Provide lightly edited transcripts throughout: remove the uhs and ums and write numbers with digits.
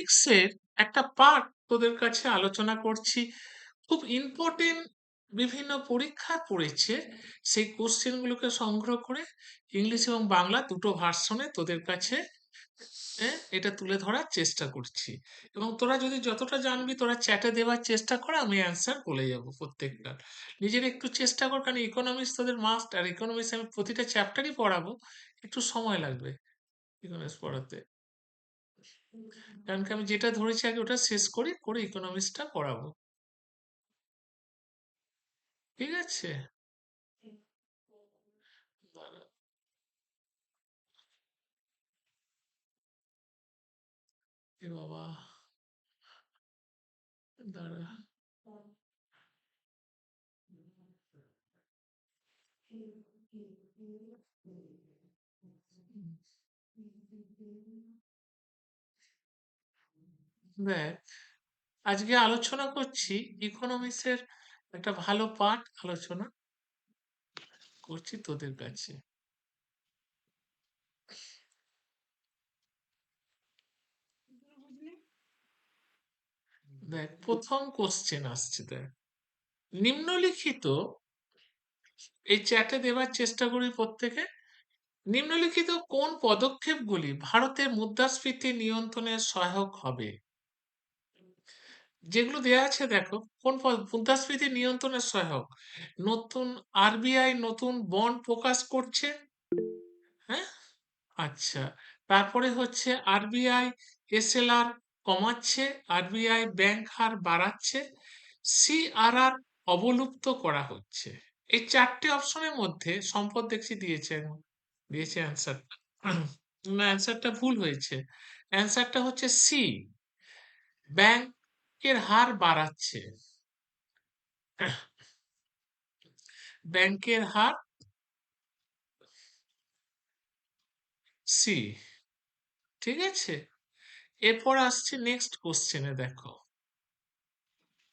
ইকোনমিক্সের একটা পার্ট তোদের কাছে আলোচনা করছি। খুব ইম্পর্টেন্ট, বিভিন্ন পরীক্ষায় পড়েছে। সেই কোশ্চেনগুলোকে সংগ্রহ করে ইংলিশ এবং বাংলা দুটো ভার্সনে তোদের কাছে এটা তুলে ধরার চেষ্টা করছি। এবং তোরা যদি যতটা জানবি তোরা চ্যাটে দেওয়ার চেষ্টা কর, আমি অ্যান্সার বলে যাব প্রত্যেকটা। নিজের একটু চেষ্টা কর, কারণ ইকোনমিক্স তোদের মাস্ট, আর ইকোনমিক্স আমি প্রতিটা চ্যাপ্টারই পড়াবো, একটু সময় লাগবে ইকোনমিক্স পড়াতে। কারণ কি আমি যেটা ধরেছি আগে ওটা শেষ করি, করে ইকোনমিক্সটা পড়াবো। ঠিক আছে? দাঁড়া, এ বাবা, দাঁড়া। দেখ, আজকে আলোচনা করছি ইকোনমিক্সের একটা ভালো পার্ট আলোচনা করছি তোদের কাছে। দেখ, প্রথম কোশ্চেন আসছে, দেখ, নিম্নলিখিত, এই চ্যাটে দেওয়ার চেষ্টা করি প্রত্যেকে, নিম্নলিখিত কোন পদক্ষেপগুলি ভারতের মুদ্রাস্ফীতি নিয়ন্ত্রণে সহায়ক হবে? যেগুলো দেয়া আছে দেখো, কোন মুদ্রাস্ফীতি নিয়ন্ত্রণে সহায়ক? নতুন আরবিআই নতুন বন্ড প্রকাশ করছে। হ্যাঁ, আচ্ছা। তারপরে হচ্ছে আরবিআই এসএলআর কমাচ্ছে, আরবিআই ব্যাংক হার বাড়াচ্ছে, সিআরআর অবলুপ্ত করা হচ্ছে। এই চারটে অপশনের মধ্যে সম্পদ দেখছি দিয়েছে, দিয়েছে অ্যান্সারটা। না, অ্যান্সারটা ভুল হয়েছে। অ্যান্সারটা হচ্ছে সি, ব্যাংকের হার বাড়াচ্ছে। ব্যাংকের হার, সি। ঠিক আছে, এরপর আসছে নেক্সট কোশ্চেনে, দেখো।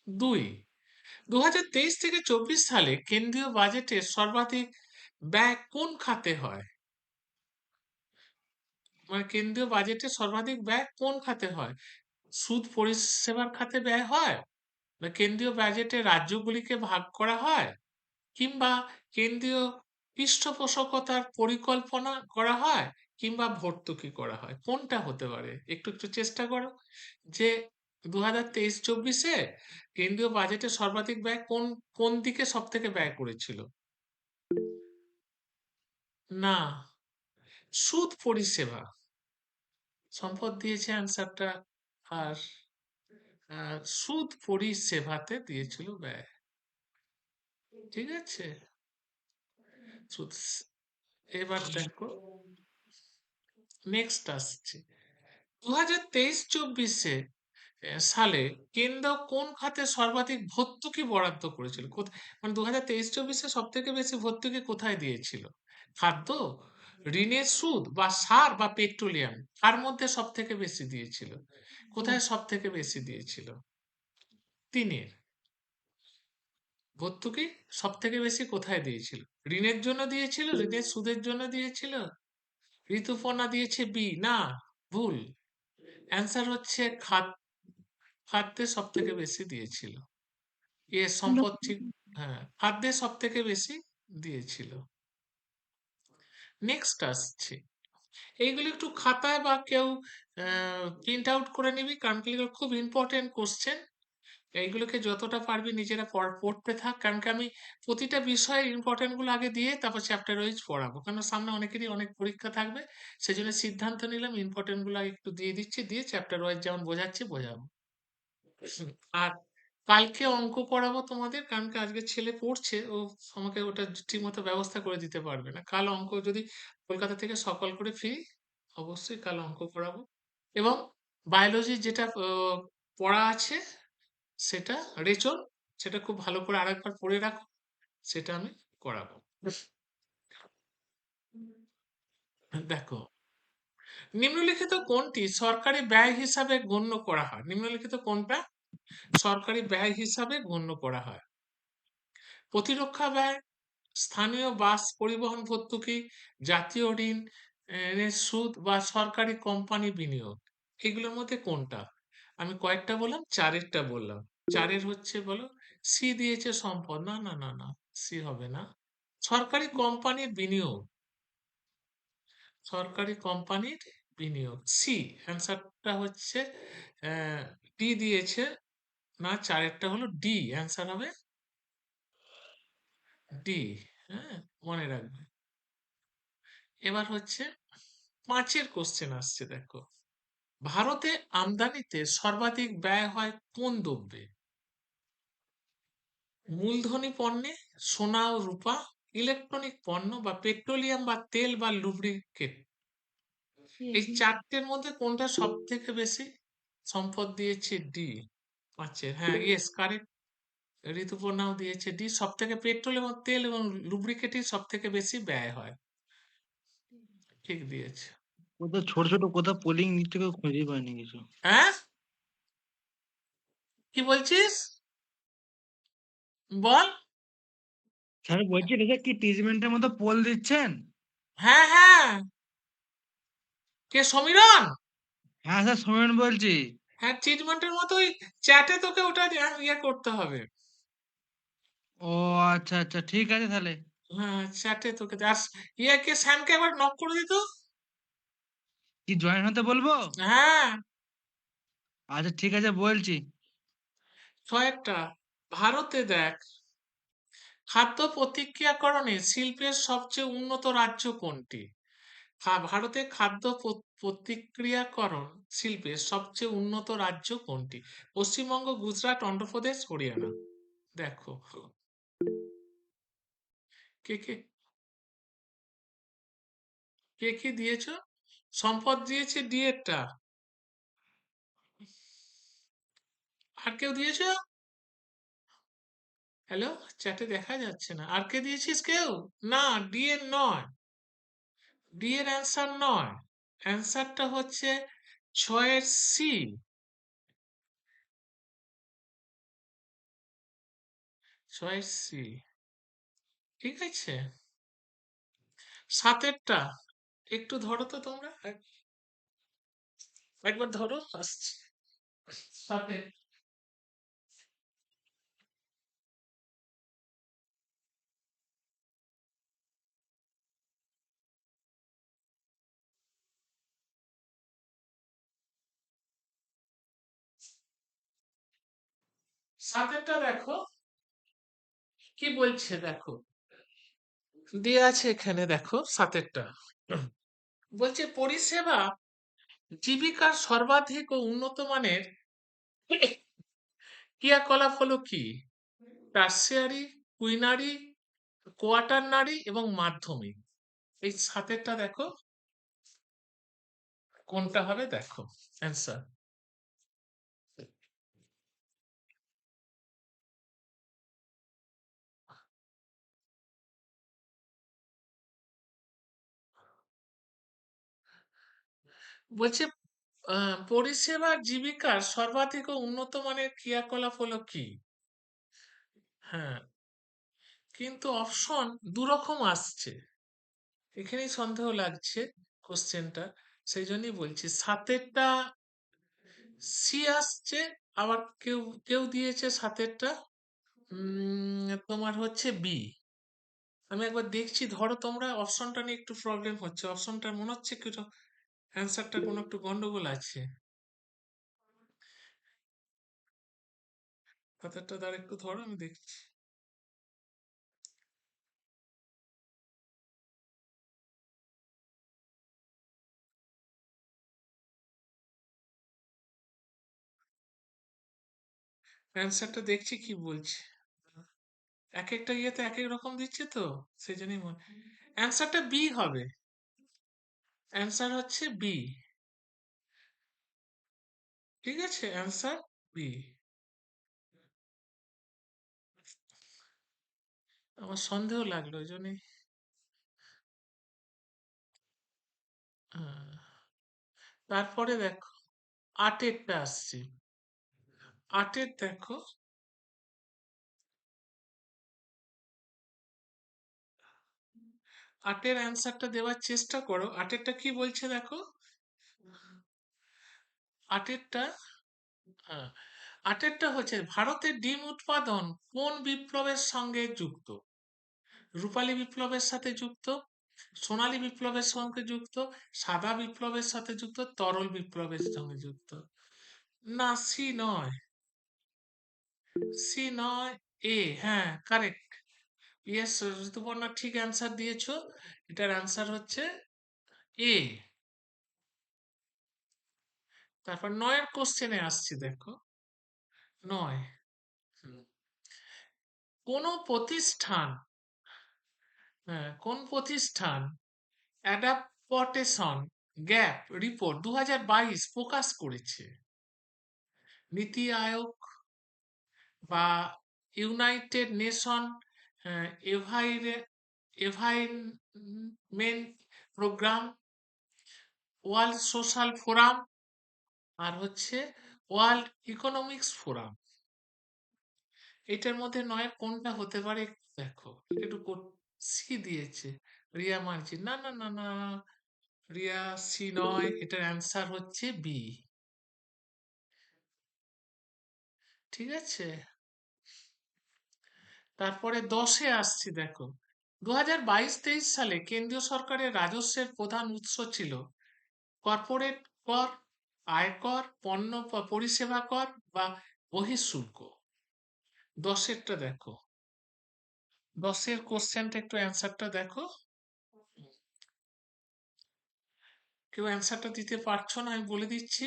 2, 2023 থেকে 24 সালে কেন্দ্রীয় বাজেটের সর্বাধিক ব্যয় কোন খাতে হয়? মানে কেন্দ্রীয় বাজেটের সর্বাধিক ব্যয় কোন খাতে হয়? সুদ পরিষেবার খাতে ব্যয় হয়, না কেন্দ্রীয় বাজেটে রাজ্যগুলিকে ভাগ করা হয়, কিংবা কেন্দ্রীয় পৃষ্ঠপোষকতার পরিকল্পনা করা হয়, কিংবা ভর্তুকি করা হয়? কোনটা হতে পারে? একটু একটু চেষ্টা করো যে 2023-24-এ কেন্দ্রীয় বাজেটের সর্বাধিক ব্যয় কোন কোন দিকে সব থেকে ব্যয় করেছিল? না, সুদ পরিষেবা। সম্পদ দিয়েছে অ্যান্সারটা। আর সুদ পরিষেবাতে দিয়েছিল ব্যয়। ঠিক আছে, সুদ। এবার দেখো, নেক্সট আসছে 2023-24-এ সালে কেন্দ্র কোন খাতে সর্বাধিক ভর্তুকি বরাদ্দ করেছিল? মানে 2023-24-এ সব থেকে বেশি ভর্তুকি কোথায় দিয়েছিল? খাদ্য, ঋণের সুদ, বা সার, বা পেট্রোলিয়াম? কার মধ্যে সব থেকে বেশি দিয়েছিল? কোথায় সব থেকে বেশি দিয়েছিল? তিনের ভর্তুকি সব থেকে বেশি কোথায় দিয়েছিল? ঋণের জন্য দিয়েছিল, ঋণের সুদের জন্য দিয়েছিল, ঋতুপর্ণা দিয়েছে বি। না, ভুল। অ্যান্সার হচ্ছে খাদ্যে সব থেকে বেশি দিয়েছিল। সম্পদ ঠিক। হ্যাঁ, খাদ্যে সব থেকে বেশি দিয়েছিল। নেক্সট আসছে, এইগুলো একটু খাতায় বা কেউ প্রিন্ট আউট করে নিবি, কারণ কি এগুলো খুব ইম্পর্টেন্ট কোশ্চেন। এইগুলোকে যতটা পারবি নিজেরা পড়তে থাক, কারণ কি আমি প্রতিটা বিষয়ের ইম্পর্টেন্ট গুলো আগে দিয়ে তারপর চ্যাপ্টার ওয়াইজ পড়াবো, কারণ সামনে অনেকেরই অনেক পরীক্ষা থাকবে। সেজন্য সিদ্ধান্ত নিলাম ইম্পর্টেন্ট গুলো আগে একটু দিয়ে দিচ্ছি, দিয়ে চ্যাপ্টার ওয়াইজ যেমন বোঝাচ্ছি বোঝাবো। আর কালকে অঙ্ক করাবো তোমাদের, কারণ কি আজকে ছেলে পড়ছে, ও আমাকে ওটা ঠিকমতো ব্যবস্থা করে দিতে পারবে না। কাল অঙ্ক যদি কলকাতা থেকে সকাল করে ফিরি, অবশ্যই কাল অঙ্ক করাবো। এবং বায়োলজি যেটা পড়া আছে, সেটা রেচন, সেটা খুব ভালো করে আরেকবার পড়ে রাখো, সেটা আমি করাবো। দেখো, নিম্নলিখিত কোনটি সরকারি ব্যয় হিসাবে গণ্য করা হয়? নিম্নলিখিত কোনটা সরকারি ব্যয় হিসাবে গণ্য করা হয়? প্রতিরক্ষা ব্যয়, স্থানীয় বাস পরিবহন ভর্তুকি, জাতীয় ঋণ এর সুদ, বা সরকারি কোম্পানি বিনিয়োগ? এগুলোর মধ্যে কোনটা? আমি কয়েকটা বললাম, চারেরটা বললাম। চারের হচ্ছে বলো, সি দিয়েছে সম্পদ। না না না না, সি হবে না। সরকারি কোম্পানির বিনিয়োগ, সরকারি কোম্পানির বিনিয়োগ, সি। অ্যান্সারটা হচ্ছে ডি দিয়েছে। না, চারেরটা হলো ডি, অ্যান্সার হবে ডি। হ্যাঁ, মনে রাখবে। এবার হচ্ছে পাঁচের কোশ্চেন আসছে, দেখো। ভারতে আমদানিতে সর্বাধিক ব্যয় হয় কোন দ্রব্যে? মূলধনী পণ্যে, সোনা ও রূপা, ইলেকট্রনিক পণ্য, বা পেট্রোলিয়াম বা তেল বা লুব্রিকেট। এই চারটের মধ্যে কোনটা সব থেকে বেশি সম্পদ দিয়েছে? ডি, পাঁচের। হ্যাঁ, ইয়েস, কারেক্ট। ঋতুপর্ণাও দিয়েছে ডি, সব থেকে পেট্রোল এবং তেল এবং লুব্রিকেটই সব থেকে বেশি ব্যয় হয়। ঠিক দিয়েছে। কোথাও ছোট ছোট কোথাও পোলিং দিচ্ছে, কেউ খুঁজেই পায়নি কিছু। হ্যাঁ, কি বলছিস? বল। স্যার বলছি এটা কি টিজমেন্টের মতো পোল দিচ্ছেন? হ্যাঁ হ্যাঁ, কে, সমীরণ? হ্যাঁ স্যার, সোমেন বলছি। হ্যাঁ, ট্রিটমেন্টের মতোই। চ্যাটে তোকে ওটা ইয়ে করতে হবে। ও আচ্ছা আচ্ছা, ঠিক আছে তাহলে। হ্যাঁ, চ্যাটে তোকে ইয়েকে, স্যামকে একবার নক করে দিত। কি জয়েন হতে বলবো? হ্যাঁ। আচ্ছা ঠিক আছে, বলছি। কয়েকটা। ভারতে দেখ, খাদ্য প্রক্রিয়াকরণে শিল্পের সবচেয়ে উন্নত রাজ্য কোনটি? ভারতে খাদ্য প্রক্রিয়াকরণ শিল্পের সবচেয়ে উন্নত রাজ্য কোনটি? পশ্চিমবঙ্গ, গুজরাট, অন্ধ্রপ্রদেশ, হরিয়ানা। দেখো, কে কে কে কি দিয়েছো? সম্পদ দিয়েছে ডি এরটা। আর কেউ দিয়েছো? হ্যালো, চ্যাটে দেখা যাচ্ছে না। আর কে দিয়েছিস কেউ? না, ডি এর নয়। ডি এর অ্যান্সার নয়। অ্যান্সারটা হচ্ছে ছয়ের সি। ছয়ের সি। ঠিক আছে। সাতেরটা একটু ধরো তো তোমরা, একবার ধরো, আসছি। সাতের, সাতেরটা দেখো কি বলছে, দেখো দেয়া আছে এখানে, দেখো সাতেরটা। বলছে পরিষেবা জীবিকার সর্বাধিক ও উন্নত মানের ক্রিয়াকলাপ হলো কি? টার্সিয়ারি, কুইনারি, কোয়াটারনারি এবং মাধ্যমিক। এই সাতেরটা দেখো কোনটা হবে, দেখো অ্যান্সার। বলছে পরিষেবা জীবিকার সর্বাধিক ও উন্নত মানের ক্রিয়াকলাপ হলো কি? হ্যাঁ, কিন্তু অপশন দুরকম আসছে, এখানেই সন্দেহ লাগছে কোশ্চেনটা। সেই জন্যই বলছি সাতেরটা সি আসছে। আবার কেউ কেউ দিয়েছে সাতেরটা তোমার হচ্ছে বি। আমি একবার দেখছি, ধরো তোমরা, অপশনটা নিয়ে একটু প্রবলেম হচ্ছে। অপশনটা মনে হচ্ছে কিছু, অ্যান্সারটা কোনো একটু গন্ডগোল আছে। সাতেরটা দ্বারা একটু ধরো, আমি দেখছি। অ্যান্সারটা দেখছি কি বলছে। এক একটা ইয়েতে এক এক রকম দিচ্ছে তো, সেই জন্যই অ্যান্সারটা বি হবে। অ্যান্সার হচ্ছে বি। ঠিক আছে, অ্যান্সার বি। আমার সন্দেহ লাগলো, ওই জন্যই। আহ, তারপরে দেখো, আটেরটা আসছে। আটের দেখো, আটের অ্যান্সারটা দেওয়ার চেষ্টা করো। আটেরটা কি বলছে দেখো। আটেরটা হ্যাঁ, ৮ হচ্ছে ভারতের ডিম উৎপাদন কোন বিপ্লবের সঙ্গে যুক্ত? রূপালী বিপ্লবের সাথে যুক্ত, সোনালী বিপ্লবের সঙ্গে যুক্ত, সাদা বিপ্লবের সাথে যুক্ত, তরল বিপ্লবের সঙ্গে যুক্ত। না, সি নয়, সি নয়, এ। হ্যাঁ, কারেক্ট। ইয়েস, ঋতুপর্ণা ঠিক অ্যান্সার দিয়েছো। এটার অ্যান্সার হচ্ছে এ। তারপর ৯ কোশ্চেনে আসছি, দেখো। ৯, কোন প্রতিষ্ঠান, হ্যাঁ, কোন প্রতিষ্ঠান অ্যাডাপটেশন গ্যাপ রিপোর্ট ২০২২ প্রকাশ করেছে? নীতি আয়োগ বা United Nation Environment Programme, World Social Forum, আর হচ্ছে ওয়ার্ল্ড ইকোনমিক্স ফোরাম। এটার মধ্যে নয় কোনটা হতে পারে একটু দেখো। একটু সি দিয়েছে রিয়া মার্জি। না না না না, রিয়া সি নয়, এটার অ্যান্সার হচ্ছে বি। ঠিক আছে, তারপরে ১০-এ আসছি, দেখো। ২০২২-২৩ সালে কেন্দ্রীয় সরকারের রাজস্বের প্রধান উৎস ছিল কর্পোরেট কর, আয়কর, পণ্য পরিষেবা কর বা বহিঃশুল্ক। ১০-এরটা দেখো, ১০-এর কোশ্চেনটা একটু অ্যান্সারটা দেখো। কেউ অ্যান্সারটা দিতে পারছো না, আমি বলে দিচ্ছি।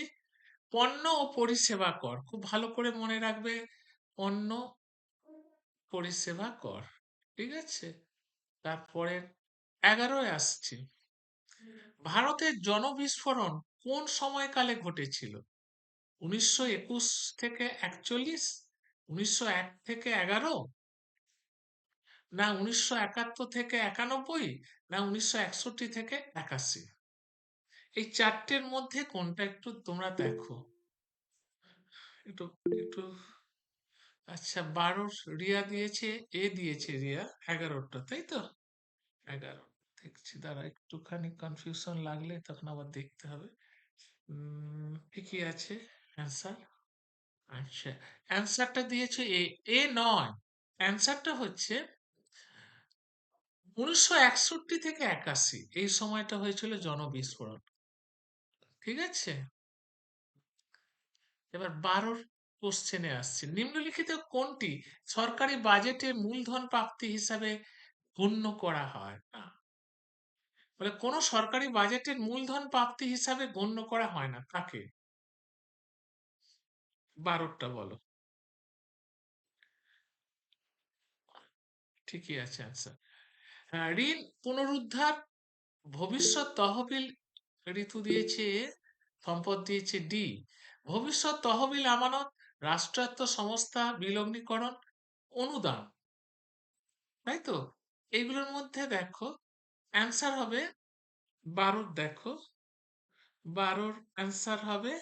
পণ্য ও পরিষেবা কর, খুব ভালো করে মনে রাখবে। পণ্য পরিষেবা কর, ঠিক আছে। তারপরে ১১-এ আসছি, ভারতের জনবিস্ফোরণ কোন সময়কালে ঘটেছিল? ১৯২১ থেকে ৪১, ১৯০১ থেকে ১১, না ১৯৭১ থেকে ৯১, না ১৯৬১ থেকে ৮১? এই চারটের মধ্যে কোনটা একটু তোমরা দেখো। একটু একটু আচ্ছা, ১২ রিয়া দিয়েছে, এ দিয়েছে রিয়া। ১১টা, তাই তো? ১১ দেখছি, দাঁড়া, একটুখানি কনফিউশন লাগলে তখন আবার দেখতে হবে। ঠিকই আছে অ্যান্সার। আচ্ছা, অ্যান্সারটা দিয়েছে এ। এ নয়, অ্যান্সারটা হচ্ছে ১৯৬১ থেকে ৮১, এই সময়টা হয়েছিল জনবিস্ফোরণ। ঠিক আছে, এবার ১২ কোশ্চেনে আসছে, নিম্নলিখিত কোনটি সরকারি বাজেটে মূলধন প্রাপ্তি হিসাবে গণ্য করা হয় না? বলে কোন সরকারি বাজেটের মূলধন প্রাপ্তি হিসাবে গণ্য করা হয় না, কাকে? ১২টা বলো। ঠিকই আছে অ্যান্সার। ঋণ পুনরুদ্ধার, ভবিষ্যৎ তহবিল, ঋতু দিয়েছে এ, সম্পদ দিয়েছে ডি। ভবিষ্যৎ তহবিল আমানত, রাষ্ট্রায়ত্ত সংস্থা বিলগ্নীকরণ, অনুদান, তাই তো? এইগুলোর মধ্যে দেখো অ্যান্সার হবে ১২। দেখো ১২ অ্যান্সার হবে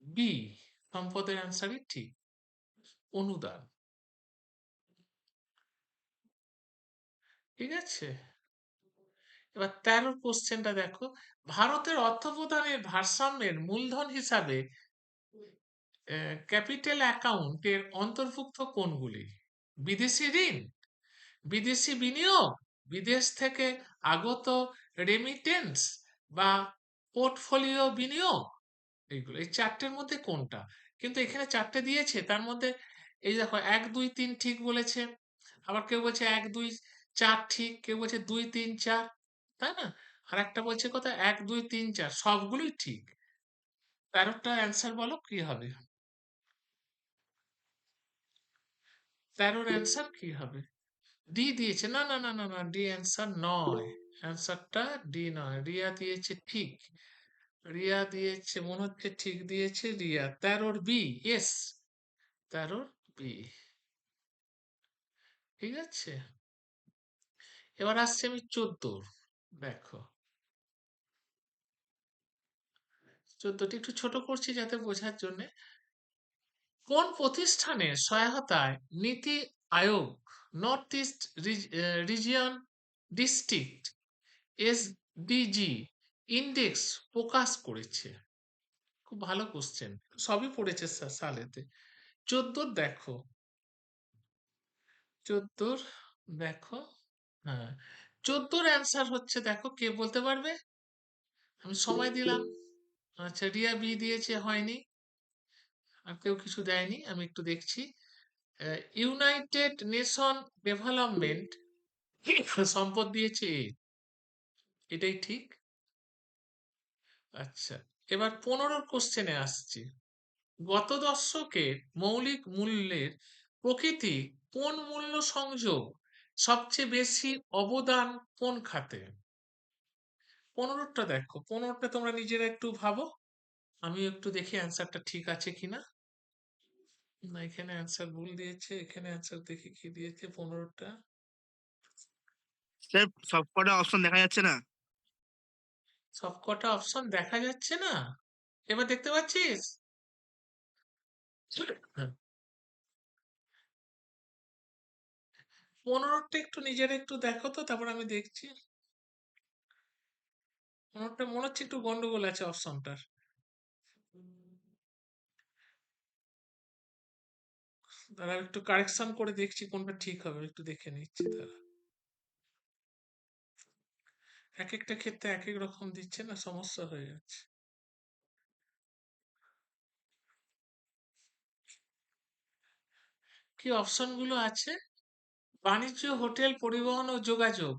বি, সম্পদের অ্যান্সারই ঠিক, অনুদান। ঠিক আছে, এবার ১৩ কোশ্চেনটা দেখো, ভারতের অর্থপ্রদানের ভারসাম্যের মূলধন হিসাবে ক্যাপিটাল অ্যাকাউন্টের অন্তর্ভুক্ত কোনগুলি? বিদেশি ঋণ, বিদেশি বিনিয়োগ, বিদেশ থেকে আগত রেমিটেন্স বা পোর্টফোলিও বিনিয়োগ। এইগুলো, এই চারটের মধ্যে কোনটা? কিন্তু এখানে চারটে দিয়েছে, তার মধ্যে এই দেখো ১, ২, ৩ ঠিক বলেছে। আবার কেউ বলছে ১, ২, ৪ ঠিক, কেউ বলছে ২, ৩, ৪, তাই না? আর একটা বলছে কথা ১, ২, ৩, ৪ সবগুলোই ঠিক। ১৩টা অ্যান্সার বলো কি হবে? ১৩-র অ্যান্সার কি হবে? ডি দিয়েছে। না না না না না, ডি অ্যান্সার নয়। অ্যান্সারটা ডি নয়, রিয়া দিয়েছে ঠিক। রিয়া দিয়েছে, মনে হচ্ছে ঠিক দিয়েছে রিয়া। ১৩-র বি, ইয়েস, ১৩-র বি। ঠিক আছে, এবার আসছে আমি ১৪। দেখো ১৪টি একটু ছোট করছি যাতে বোঝার জন্য। কোন প্রতিষ্ঠানের সহায়তায় Niti Aayog North East region district SDG index প্রকাশ করেছে? খুব ভালো কোশ্চেন। সবই পড়েছে সালেতে। 14 দেখো, 14 দেখো, হ্যাঁ, 14 অ্যান্সার হচ্ছে, দেখো কে বলতে পারবে? আমি সময় দিলাম। আচ্ছা, রিয়া বি দিয়েছে, হয়নি। আর কেউ কিছু দেয়নি, আমি একটু দেখছি। ইউনাইটেড নেশন ডেভেলপমেন্ট সম্পদ দিয়েছে এ, এটাই ঠিক। আচ্ছা, এবার 15 কোশ্চেনে আসছি। গত দশকে মৌলিক মূল্যের প্রকৃতি কোন মূল্য সংযোগ সবচেয়ে বেশি অবদান কোন খাতে? 15টা দেখো, 15টা তোমরা নিজেরা একটু ভাবো, আমি একটু দেখি অ্যান্সারটা ঠিক আছে কিনা। না, এখানে অ্যান্সার ভুল দিয়েছে, এখানে অ্যান্সার দেখি কি দিয়েছে 15টা। স্যার সবকটা অপশন দেখা যাচ্ছে না। সবকটা অপশন দেখা যাচ্ছে না? এবার দেখতে পাচ্ছিস? হ্যাঁ, 15টা একটু নিজেরা একটু দেখো তো, তারপর আমি দেখছি। 15টা মনে হচ্ছে একটু গন্ডগোল আছে অপশনটার। তারা একটু কারেকশন করে দেখছি কোনটা ঠিক হবে, একটু দেখে নিচ্ছি তারা। এক একটা ক্ষেত্রে এক এক রকম দিচ্ছে না, সমস্যা হয়ে যাচ্ছে। কি অপশন গুলো আছে? বাণিজ্য, হোটেল, পরিবহন ও যোগাযোগ,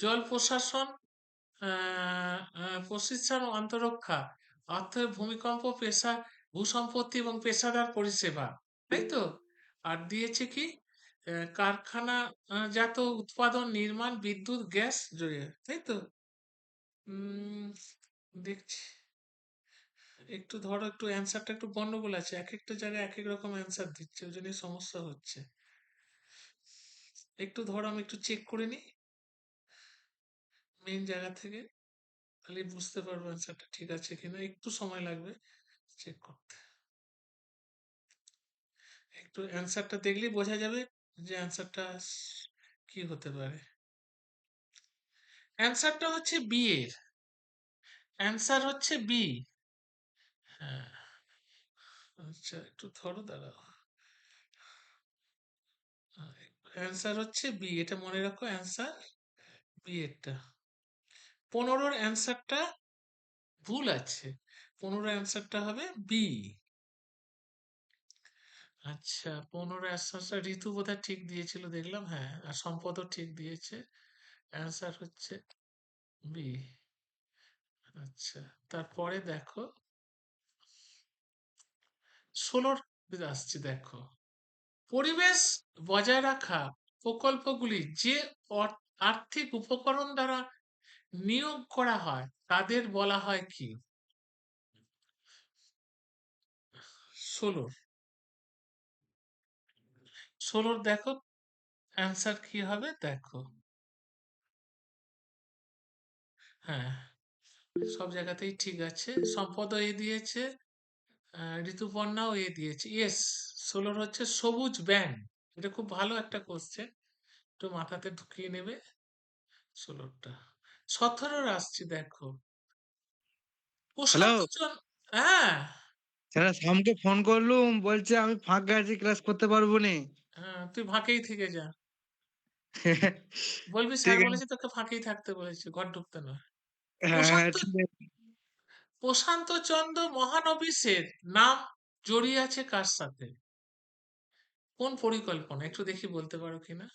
জল প্রশাসন, প্রশিক্ষণ ও আন্তরক্ষা, অর্থ, ভূমিকম্প, পেশা, ভূসম্পত্তি এবং পেশাদার পরিষেবা, তাই তো? আর দিয়েছে কি? কারখানা জাত উৎপাদন, নির্মাণ, বিদ্যুৎ, গ্যাস, জরিয়ে, তাই তো? উম, দেখছি, একটু ধরো, একটু অ্যান্সারটা একটু গন্ডগোল আছে, এক একটা জায়গায় এক এক রকম অ্যান্সার দিচ্ছে, ওই জন্য সমস্যা হচ্ছে। একটু ধরো, আমি একটু চেক করে নিই মেইন জায়গা থেকে, তাহলে বুঝতে পারবো অ্যান্সারটা ঠিক আছে কিনা, একটু সময় লাগবে চেক করতে। একটু অ্যান্সারটা দেখলেই বোঝা যাবে যে অ্যান্সারটা কি হতে পারে। অ্যান্সারটা হচ্ছে বি এর, অ্যান্সার হচ্ছে বি। হ্যাঁ, আচ্ছা একটু ধরো, দাঁড়াও। অ্যান্সার হচ্ছে বি, এটা মনে রাখো, অ্যান্সার বি এরটা। 15-র অ্যান্সারটা ভুল আছে, 15 অ্যান্সারটা হবে বি। আচ্ছা, 15 অ্যান্সারটা ঋতু বোধহয় ঠিক দিয়েছিল দেখলাম, হ্যাঁ, আর সম্পদও ঠিক দিয়েছে। অ্যান্সার হচ্ছে বি। আচ্ছা, তারপরে দেখো 16 আসছে, দেখো পরিবেশ বজায় রাখা প্রকল্পগুলি যে আর্থিক উপকরণ দ্বারা নিয়োগ করা হয় তাদের বলা হয় কি? 16, 16 দেখো অ্যান্সার কি হবে, দেখো। হ্যাঁ, সব জায়গাতেই ঠিক আছে, সম্পদও এ দিয়েছে, ঋতুপর্ণাও এ দিয়েছে, ইয়েস। 16 হচ্ছে সবুজ ব্যাংক। এটা খুব ভালো একটা কোশ্চেন, একটু মাথাতে ঢুকিয়ে নেবে। 16টা। 17 আসছি, দেখো হ্যালো প্রশান্ত চন্দ্র, হ্যাঁ, স্যার, শামকে ফোন করলুম, বলছে আমি ফাঁকা আছি, ক্লাস করতে পারবো না। হ্যাঁ, তুই ফাঁকেই থেকে যা, বলবি স্যার ঠিক আছে। বলেছে তোকে ফাঁকেই থাকতে বলেছে, ঘর ঢুকতে নয়। হ্যাঁ হ্যাঁ, প্রশান্ত, ঠিক আছে। প্রশান্ত চন্দ্র মহানবিশের নাম জড়িয়ে আছে কার সাথে? কোন পরিকল্পনা, একটু দেখি বলতে পারো কিনা।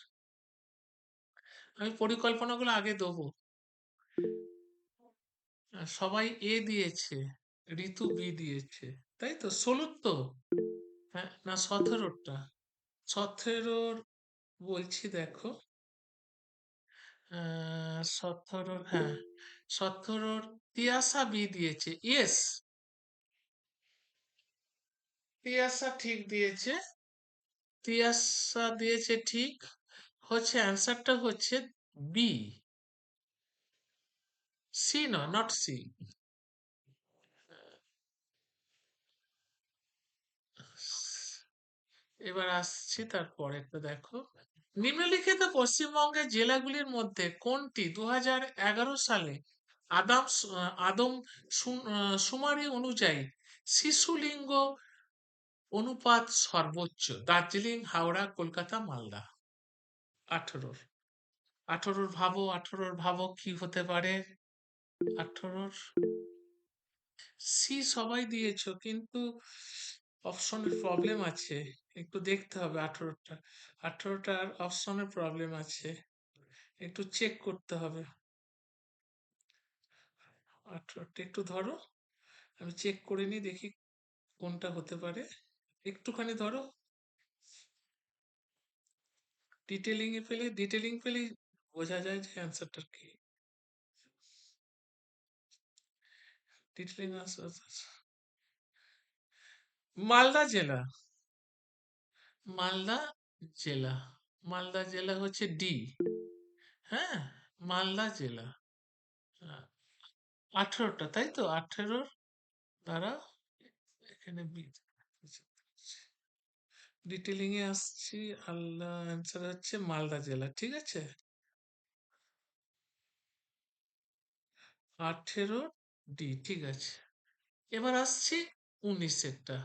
আমি পরিকল্পনাগুলো আগে দেবো। সবাই এ দিয়েছে, ঋতু বি দিয়েছে, তাই তো? 16 তো, হ্যাঁ না, 17টা, 17 বলছি দেখো। 17, হ্যাঁ, 17 তিয়াসা বি দিয়েছে, ইয়েস, তিয়াসা ঠিক দিয়েছে, তিয়াসা দিয়েছে ঠিক, হচ্ছে অ্যান্সারটা হচ্ছে বি, সি নয়, নট সি। এবার আসছি, তারপরে একটা দেখো, নিম্নলিখিত পশ্চিমবঙ্গের জেলাগুলির মধ্যে কোনটি 2011 সালে আদম সুমারি অনুযায়ী শিশুলিঙ্গ অনুপাত সর্বোচ্চ দার্জিলিং, হাওড়া, কলকাতা, মালদা। 18। 18 ভাবো, 18 ভাবো কি হতে পারে। 18 সি সবাই দিয়েছো, কিন্তু অপশনের প্রবলেম আছে, একটু দেখতে হবে। 18টা, 18টার অপশনের প্রবলেম আছে, একটু চেক করতে হবে। 18টা একটু ধরো, আমি চেক করে নিই, দেখি কোনটা হতে পারে। একটুখানি ধরো, ডিটেলিং পেলেই বোঝা যায় যে অ্যান্সারটা কি। ডিটেলিং মালদা জেলা, মালদা জেলা, মালদা জেলা হচ্ছে ডি। হ্যাঁ, মালদা জেলা। 18টা, তাই তো? 18 দ্বারা এখানে ডিটেলিং এ আসছি। আল্লাহ, অ্যান্সার হচ্ছে মালদা জেলা, ঠিক আছে। 18 ডি, ঠিক আছে। এবার আসছি 19এরটা।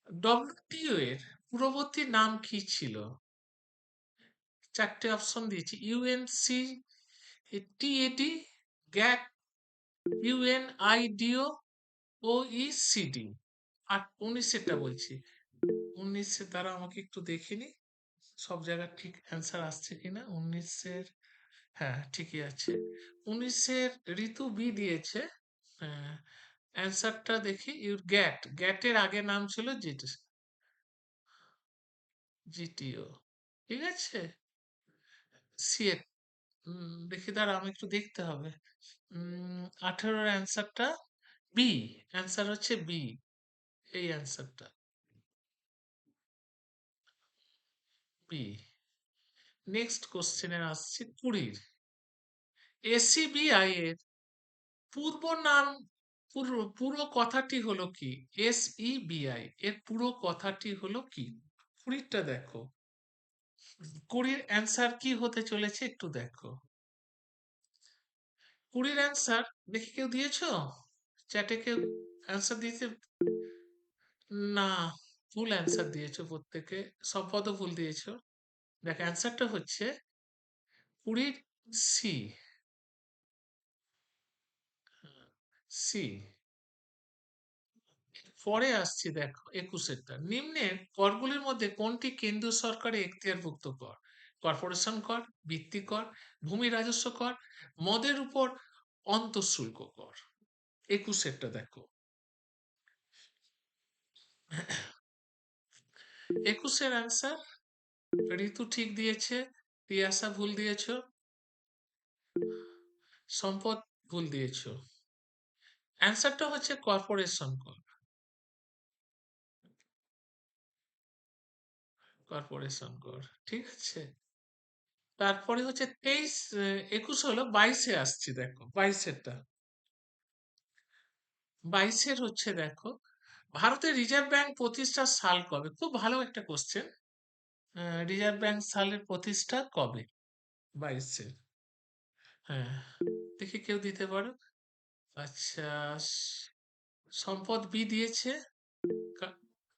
ডব্লিউটিও এর পূর্ববর্তী নাম কি ছিল? চারটে অপশন দিয়েছি: ইউএনসি, টিএডি, গ্যাট, ইউএনআইডিও, ওইসিডি। আর 19এরটা বলছি। 19এর দ্বারা আমাকে একটু দেখে নি সব জায়গায় ঠিক অ্যান্সার আসছে কিনা। 19এর, হ্যাঁ ঠিকই আছে। 19এর ঋতু বি দিয়েছে। হ্যাঁ, অ্যান্সারটা দেখি। গ্যাটের আগে নাম ছিল জিটিও, ঠিক আছে। সি এর দেখি, দাঁড়া আমি একটু দেখতে হবে। 18-র অ্যান্সারটা বি, অ্যান্সার হচ্ছে বি, এই অ্যান্সারটা বি। নেক্সট কোশ্চেনে আসছি 20-র। এসিবিআই এর পূর্ব নাম, পুরো কথাটি হলো কি? এসইবিআই এর পুরো কথাটি হলো কি? 20টা দেখো, 20-র অ্যান্সার কি হতে চলেছে একটু দেখো। 20-র অ্যান্সার দেখি, কেউ দিয়েছো চ্যাটে? কেউ অ্যান্সার দিতে? না, ভুল অ্যান্সার দিয়েছো প্রত্যেকে, সব পদ ভুল দিয়েছো। দেখ, অ্যান্সারটা হচ্ছে 20-র সি, সি। পরে আসছি দেখো 21-এরটা। নিম্নের করগুলির মধ্যে কোনটি কেন্দ্রীয় সরকারের এখতিয়ারভুক্ত কর? কর্পোরেশন কর, ভিত্তি কর, ভূমি রাজস্ব কর, মদের উপর অন্তঃশুল্ক কর। 21-এরটা দেখো। 21-এর অ্যান্সার ঋতু ঠিক দিয়েছে, তিয়াসা ভুল দিয়েছ, সম্পদ ভুল দিয়েছ। অ্যান্সারটা হচ্ছে কর্পোরেশন কর, কর্পোরেশন কর, ঠিক আছে। তারপরে হচ্ছে 23, 21 হলো, 22-এ আসছি দেখো। 22-এরটা, 22-এর হচ্ছে দেখো, ভারতের রিজার্ভ ব্যাংক প্রতিষ্ঠার সাল কবে? খুব ভালো একটা কোশ্চেন। রিজার্ভ ব্যাংক সালের প্রতিষ্ঠা কবে? 22-এর। হ্যাঁ, দেখি কেউ দিতে পারো। আচ্ছা, সম্পদ বি দিয়েছে,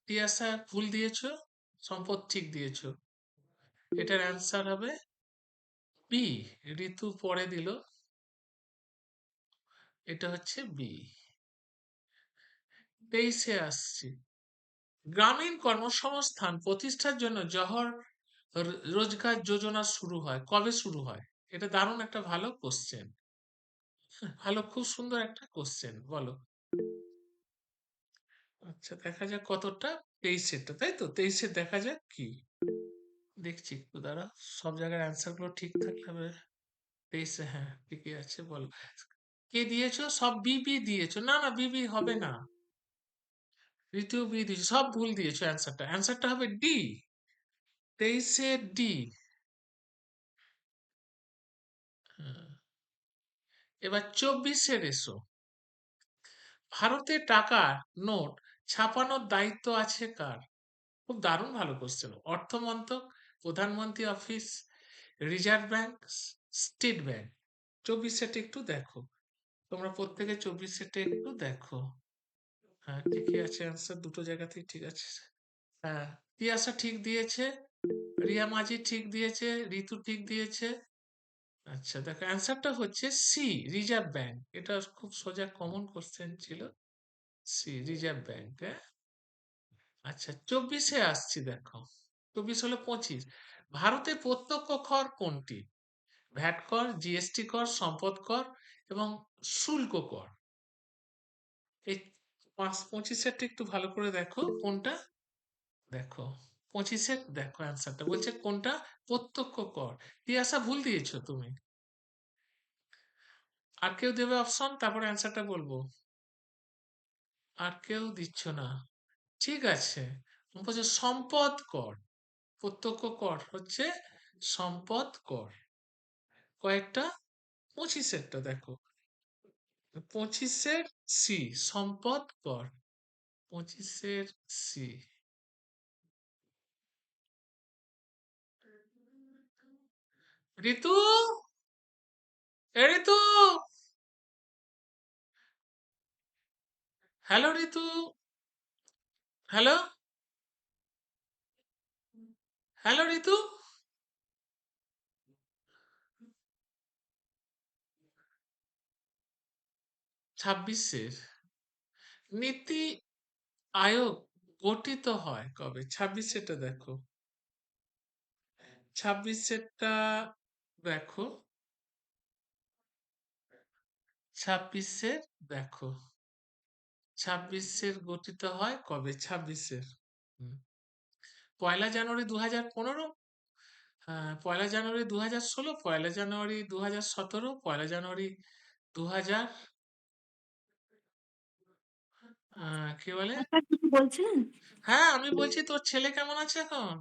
তিয়াসা ভুল দিয়েছো, সম্পদ ঠিক দিয়েছো। এটার অ্যান্সার হবে বি, ঋতু পরে দিল, এটা হচ্ছে বি। 23-এ আসছি। গ্রামীণ কর্মসংস্থান প্রতিষ্ঠার জন্য জহর রোজগার যোজনা শুরু হয় কবে? শুরু হয়, এটা দারুণ একটা ভালো কোশ্চেন। ভালো, খুব সুন্দর একটা কোশ্চেন, বলো। আচ্ছা, দেখা যাক কতটা। 23-এরটা, তাই তো? 23-এর দেখা যাক কি। দেখছি একটু দাঁড়া, সব জায়গার অ্যান্সার গুলো ঠিক থাকলে হবে। 23-এ, হ্যাঁ ঠিকই আছে, বলো। কে দিয়েছো? সব বিবি দিয়েছো? না না, বিবি হবে না। ঋতু বি দিয়েছো, সব ভুল দিয়েছো। অ্যান্সারটা, অ্যান্সারটা হবে ডি, 23-এ ডি। এবার 24-এর এসো। ভারতে টাকার নোট ছাপানোর দায়িত্ব আছে কার? খুব দারুণ ভালো কোশ্চেন। অর্থ মন্ত্রক, প্রধানমন্ত্রী office, Reserve Bank, State Bank. 24-এটা একটু দেখো। তোমরা প্রত্যেকে 24 সেটে একটু দেখো। হ্যাঁ, ঠিকই আছে অ্যান্সার, দুটো জায়গাতেই ঠিক আছে। হ্যাঁ, তিয়াশা ঠিক দিয়েছে, রিয়া মাঝি ঠিক দিয়েছে, ঋতু ঠিক দিয়েছে। আচ্ছা দেখো অ্যান্সারটা হচ্ছে সি, রিজার্ভ ব্যাংক। এটা খুব সোজা কমন কোশ্চেন ছিল। See, reserve bank. হ্যাঁ, আচ্ছা 24-এ আসছি দেখো। 24 হলো 25। ভারতে প্রত্যক্ষ কর কোনটি? ভ্যাট কর, জিএসটি কর, সম্পদ কর এবং শুল্ক কর। এই 25-এরটা একটু ভালো করে দেখো কোনটা। দেখো 25-এর দেখো অ্যান্সারটা বলছে কোনটা প্রত্যক্ষ কর। তিয়াশা ভুল দিয়েছো তুমি। আর কেউ দেবে অপশন, তারপর অ্যান্সারটা বলবো। আর কেউ দিচ্ছ না। ঠিক আছে, বলছে সম্পদ কর। প্রত্যক্ষ কর হচ্ছে সম্পদ কর। কয়েকটা, 25-এরটা দেখো। 25-এর সি, সম্পদ কর। 25-এর সি। ঋতু, এ ঋতু, হ্যালো ঋতু, হ্যালো, হ্যালো ঋতু। 26-এর নীতি আয়োগ গঠিত হয় কবে? 26-এরটা দেখো। 26-এরটা দেখো। 26-এর দেখো। 26-এর গঠিত হয় কবে? 26-এর। হুম। 1 জানুয়ারি 2015, 1 জানুয়ারি 2016, 1 জানুয়ারি 2017, 1 জানুয়ারি 2000, কি বলে? ব্যাপার কিছু বলছিলেন? হ্যাঁ, আমি বলছি তোর ছেলে কেমন আছে এখন?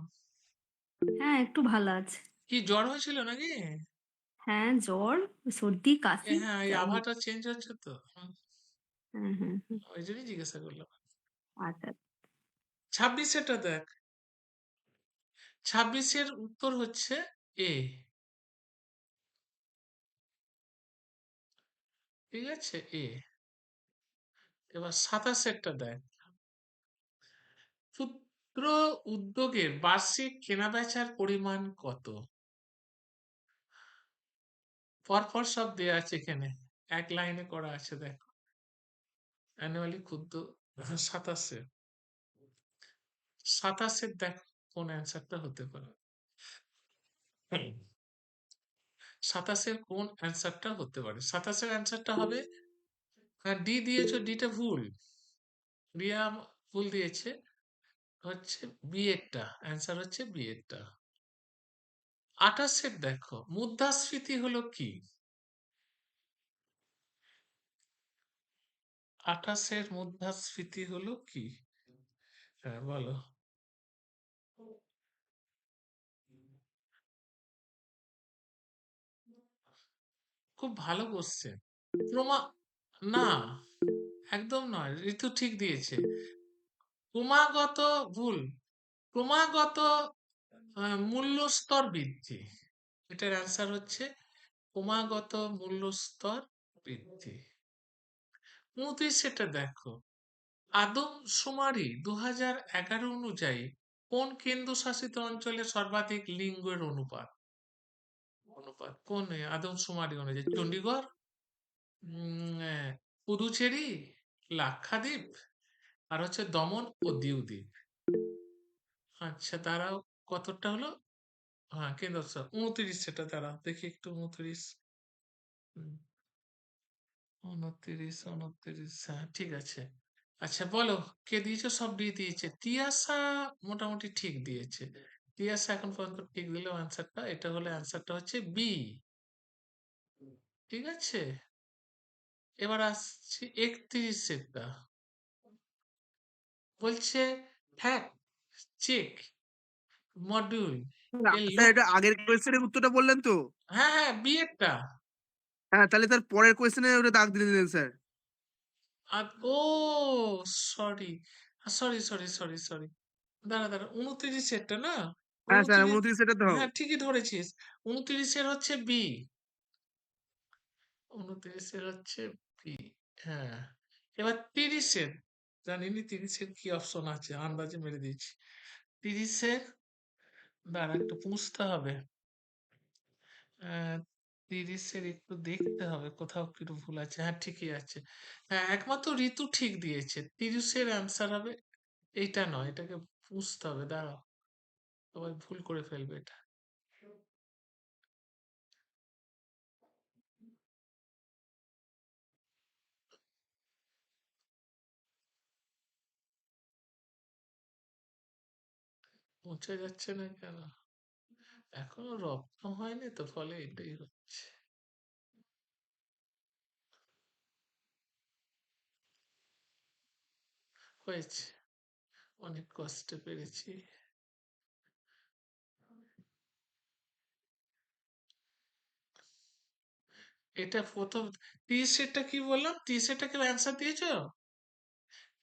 হ্যাঁ, একটু ভালো আছে। কি জ্বর হয়েছিল নাকি? হ্যাঁ, জ্বর, সর্দি, কাশি হ্যাঁ, এই যাই আবহাওয়াটা চেঞ্জ হচ্ছে তো। হ্যাঁ, হ্যাঁ, হ্যাঁ। ওই জন্যই জিজ্ঞাসা করলাম। আচ্ছা। 26-এরটা দেখ। 26-এর উত্তর হচ্ছে এ। ঠিক আছে, এ। এবার 27-এরটা দেখ। ক্ষুদ্র উদ্যোগের বার্ষিক কেনাবেচার পরিমাণ কত? পরপর সব দেয়া আছে এখানে, এক লাইনে করা আছে দেখো। অ্যানুয়ালি ক্ষুদ্র। 27-এ, 27-এর দেখ কোন অ্যান্সারটা হতে পারে। 27-এর কোন অ্যান্সারটা হতে পারে? 27-এর অ্যান্সারটা হবে, ডি দিয়েছো, ডিটা ভুল। রিয়া ভুল দিয়েছে, হচ্ছে বি এরটা অ্যান্সার, হচ্ছে বি এরটা। 28-এর দেখো, মুদ্রাস্ফীতি হলো কি? 28-এর মুদ্রাস্ফীতি হলো কি? হ্যাঁ বলো। খুব ভালো কোশ্চেন। ক্রমা, না, একদম নয়, ঋতু ঠিক দিয়েছে। ক্রমাগত ভুল। ক্রমাগত মূল্যস্তর বৃদ্ধি, এটার অ্যান্সার হচ্ছে ক্রমাগত মূল্যস্তর বৃদ্ধি। 29-এটা দেখো, আদমশুমারি 2011 অনুযায়ী কোন কেন্দ্রশাসিত অঞ্চলে সর্বাধিক লিঙ্গের অনুপাত? অনুপাত কোন আদমশুমারি অনুযায়ী? চণ্ডীগড়, পুদুচেরি, লাক্ষাদ্বীপ, আর হচ্ছে দমন ও দিউ দ্বীপ। আচ্ছা দাঁড়াও, কতটা হলো? হ্যাঁ, কেন্দ্র 29, সেটা দাঁড়াও দেখি একটু। 29, 29, 29, হ্যাঁ ঠিক আছে। আচ্ছা বলো, কে দিয়েছে? সব দিয়ে দিয়েছে। তিয়াশা মোটামুটি ঠিক দিয়েছে। তিয়াশা এখন পর্যন্ত ঠিক দিল অ্যান্সারটা। এটা হলো অ্যান্সারটা হচ্ছে বি। ঠিক আছে, এবার আসছি 31-এরটা। বলছে ফ্যাক্ট চেক মডিউল এর স্যার, লোক। এটা আগের কোয়েশ্চেনের উত্তরটা বললেন তো? হ্যাঁ হ্যাঁ, বি এরটা। হ্যাঁ, তাহলে তার পরের কোয়েশ্চেনে ওটা দাগ দিয়ে দিলেন স্যার। আর ও, sorry sorry sorry sorry sorry, দাঁড়া দাঁড়া, 29-এরটা না? হ্যাঁ স্যার, 29, 29 এটা তো। হ্যাঁ ঠিকই ধরেছিস। 29-এর হচ্ছে বি। 29-এর হচ্ছে পি, হ্যাঁ। এবার ৩০ এর জানিনি ৩০ এর কি অপশন আছে, আন্দাজে মেরে দিয়েছি। ৩০ এর দাঁড়া একটু পুষতে হবে। ৩০ এর একটু দেখতে হবে কোথাও একটু ভুল আছে। হ্যাঁ, ঠিকই আছে। হ্যাঁ, একমাত্র ঋতু ঠিক দিয়েছে। ৩০ এর অ্যান্সার হবে এইটা নয়, এটাকে পুষতে হবে। দাঁড়াও, সবাই ভুল করে ফেলবে এটা। পৌঁছে যাচ্ছে না কেন? এখনো রপ্ত হয়নি তো, ফলে এটাই হচ্ছে। হয়েছে, অনেক কষ্টে পেরেছি। এটা প্রথম ৩০ এরটা কি বললাম? ৩০ এরটা কেউ অ্যান্সার দিয়েছো?